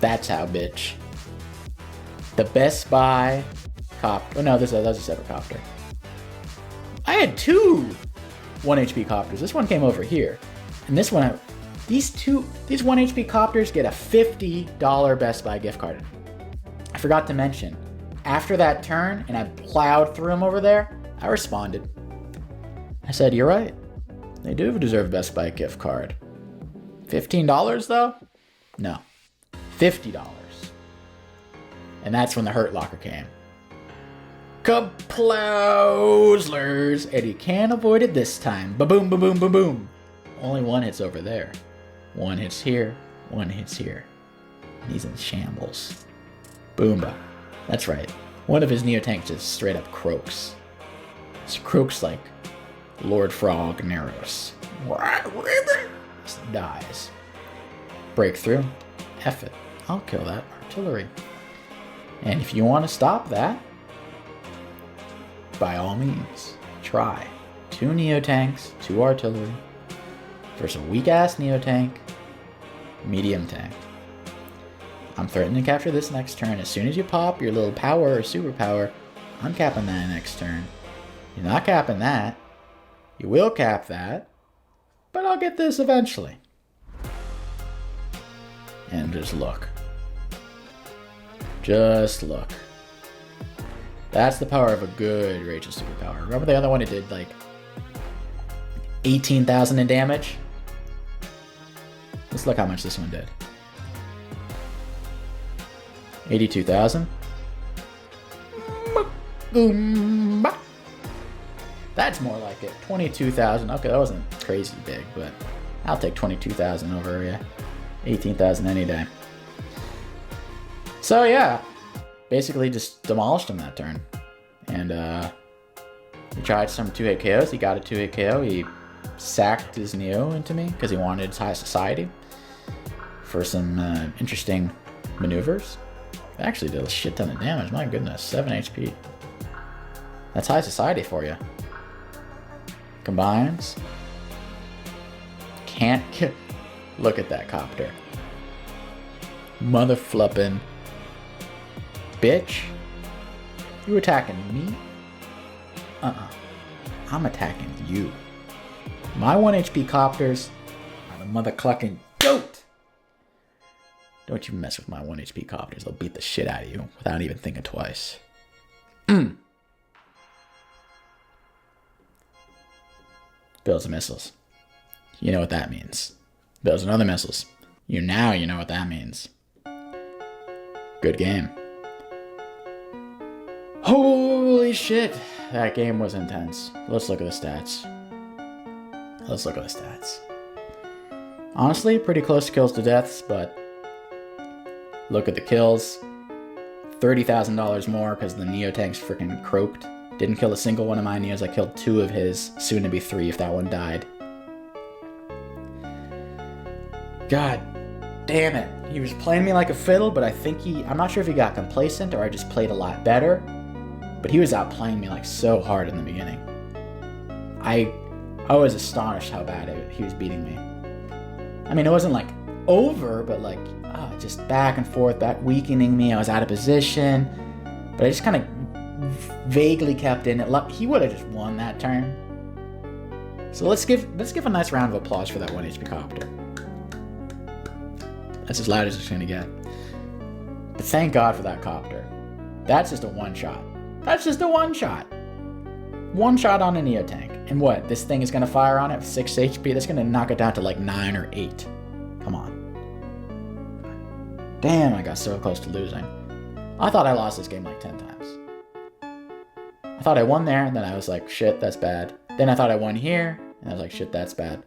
That's how, bitch. The Best Buy copter. Oh no, that's a separate copter. I had two 1 HP copters. This one came over here. And this one, these 1 HP copters get a $50 Best Buy gift card. I forgot to mention, after that turn and I plowed through them over there, I responded. I said, you're right. They do deserve a Best Buy gift card. $15 though? No. $50. And that's when the Hurt Locker came. Kaplowslers! And you can't avoid it this time. Ba-boom, ba-boom, ba-boom. Only one hits over there. One hits here. One hits here. And he's in shambles. Boomba. That's right. One of his Neo-Tanks just straight up croaks. He croaks like Lord Frog Neros. Dies. Breakthrough. F it. I'll kill that artillery. And if you want to stop that, by all means, try. 2 Neo-Tanks, 2 artillery, versus a weak-ass Neo-Tank, medium tank. I'm threatening to capture this next turn. As soon as you pop your little power or superpower, I'm capping that next turn. You're not capping that. You will cap that, but I'll get this eventually. And just look. Just look. That's the power of a good Rachel superpower. Remember the other one, it did like 18,000 in damage? Let's look how much this one did. 82,000. That's more like it. 22,000. Okay, that wasn't crazy big, but I'll take 22,000 over 18,000 any day. So yeah, basically just demolished him that turn. And he tried some 2-hit KOs. He got a 2-hit KO. He sacked his Neo into me because he wanted his high society for some interesting maneuvers. It actually did a shit ton of damage. My goodness, 7 HP. That's high society for you. Combines. Can't look at that copter. Mother flippin'. Bitch. You attacking me? I'm attacking you. My 1 HP copters are the mother clucking goat. Don't you mess with my 1 HP copters. They'll beat the shit out of you without even thinking twice. Builds and missiles. You know what that means. Builds and other missiles. You know what that means. Good game. Holy shit. That game was intense. Let's look at the stats. Honestly, pretty close to kills to deaths, but look at the kills. $30,000 more because the Neo-Tanks freaking croaked. Didn't kill a single one of my Neos. I killed 2 of his, soon to be 3 if that one died. God damn it. He was playing me like a fiddle, but I think I'm not sure if he got complacent or I just played a lot better. But he was outplaying me like so hard in the beginning. I was astonished how bad he was beating me. I mean, it wasn't like over, but like, just back and forth, weakening me. I was out of position, but I just kind of vaguely kept in it. He would have just won that turn. So let's give a nice round of applause for that 1 HP copter. That's as loud as it's gonna get. But thank God for that copter. That's just a one-shot. That's just a one-shot. One shot on a Neotank. And what? This thing is gonna fire on it with 6 HP? That's gonna knock it down to like 9 or 8. Come on. Damn, I got so close to losing. I thought I lost this game like 10 times. I thought I won there, and then I was like, shit, that's bad. Then I thought I won here, and I was like, shit, that's bad.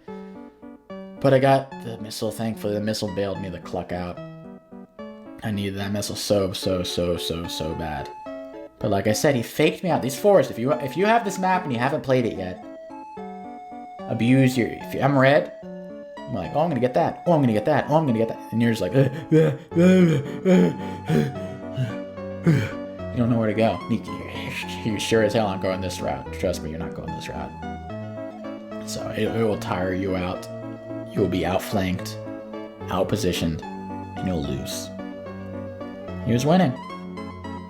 But I got the missile, thankfully. The missile bailed me the cluck out. I needed that missile so bad. But like I said, he faked me out. These forests, if you have this map and you haven't played it yet, abuse your... I'm red, I'm like, oh, I'm gonna get that. Oh, I'm gonna get that. Oh, I'm gonna get that. And you're just like... you don't know where to go. You sure as hell aren't going this route. Trust me, you're not going this route. So it will tire you out. You will be outflanked, outpositioned, and you'll lose. He was winning.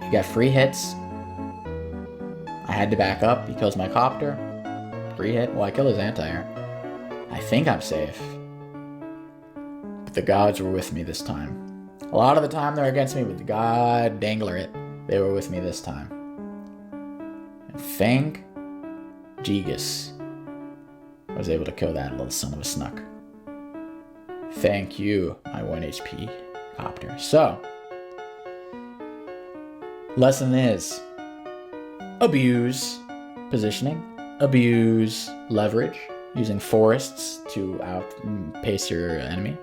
He got free hits. I had to back up. He kills my copter. Free hit. Well, I kill his anti-air. I think I'm safe. But the gods were with me this time. A lot of the time they're against me, but the god dangler it, they were with me this time. And thank Gigas I was able to kill that little son of a snuck. Thank you, my 1 HP copter. So, lesson is, abuse positioning, abuse leverage, using forests to outpace your enemy.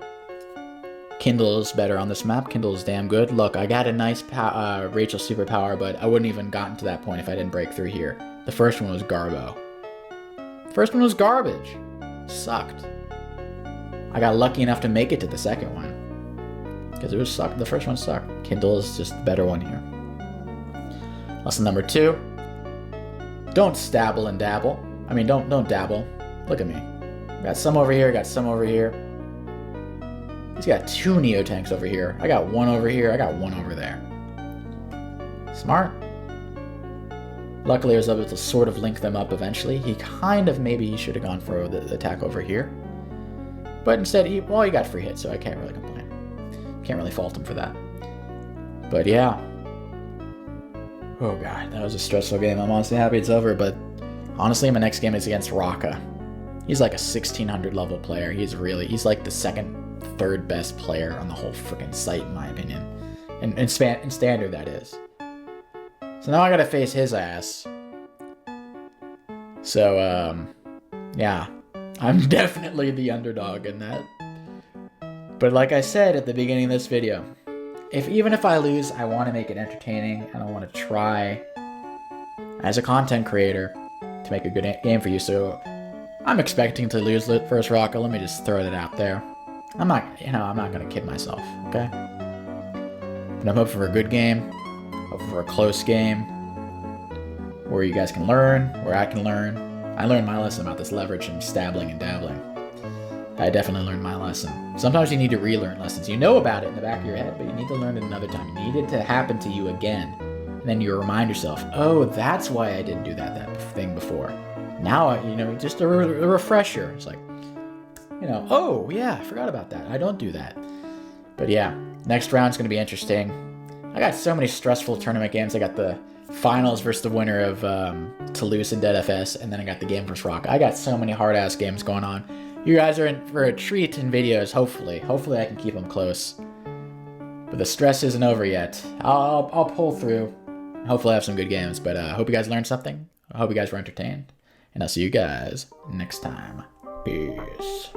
Kindle is better on this map. Kindle is damn good. Look, I got a nice Rachel superpower, but I wouldn't even gotten to that point if I didn't break through here. The first one was garbo. The first one was garbage. Sucked. I got lucky enough to make it to the second one, because it was sucked. The first one sucked. Kindle is just the better one here. Lesson number 2. Don't stabble and dabble. I mean, don't dabble. Look at me. Got some over here, got some over here. He's got 2 Neotanks over here. I got 1 over here, I got 1 over there. Smart. Luckily I was able to sort of link them up eventually. He maybe should have gone for the attack over here. But instead, he got free hit, so I can't really complain. Can't really fault him for that. But yeah. Oh god, that was a stressful game. I'm honestly happy it's over, but honestly, my next game is against Raka. He's like a 1600 level player. He's like the second, third best player on the whole freaking site, in my opinion. In standard, that is. So now I gotta face his ass. So, yeah. I'm definitely the underdog in that. But like I said at the beginning of this video, even if I lose, I want to make it entertaining, and I want to try, as a content creator, to make a good game for you. So I'm expecting to lose the first rocket. Let me just throw that out there. I'm not gonna kid myself, okay? But I'm hoping for a good game, hoping for a close game, where you guys can learn, where I can learn. I learned my lesson about this leverage and stabbling and dabbling. I definitely learned my lesson. Sometimes you need to relearn lessons. You know about it in the back of your head, but you need to learn it another time. You need it to happen to you again. And then you remind yourself, oh, that's why I didn't do that thing before. Now, just a refresher. It's like, oh, yeah, I forgot about that. I don't do that. But yeah, next round's going to be interesting. I got so many stressful tournament games. I got the finals versus the winner of Toulouse and Dead FS, and then I got the game versus Rock. I got so many hard-ass games going on. You guys are in for a treat in videos, hopefully. Hopefully I can keep them close. But the stress isn't over yet. I'll pull through. Hopefully I have some good games, but I hope you guys learned something. I hope you guys were entertained. And I'll see you guys next time. Peace.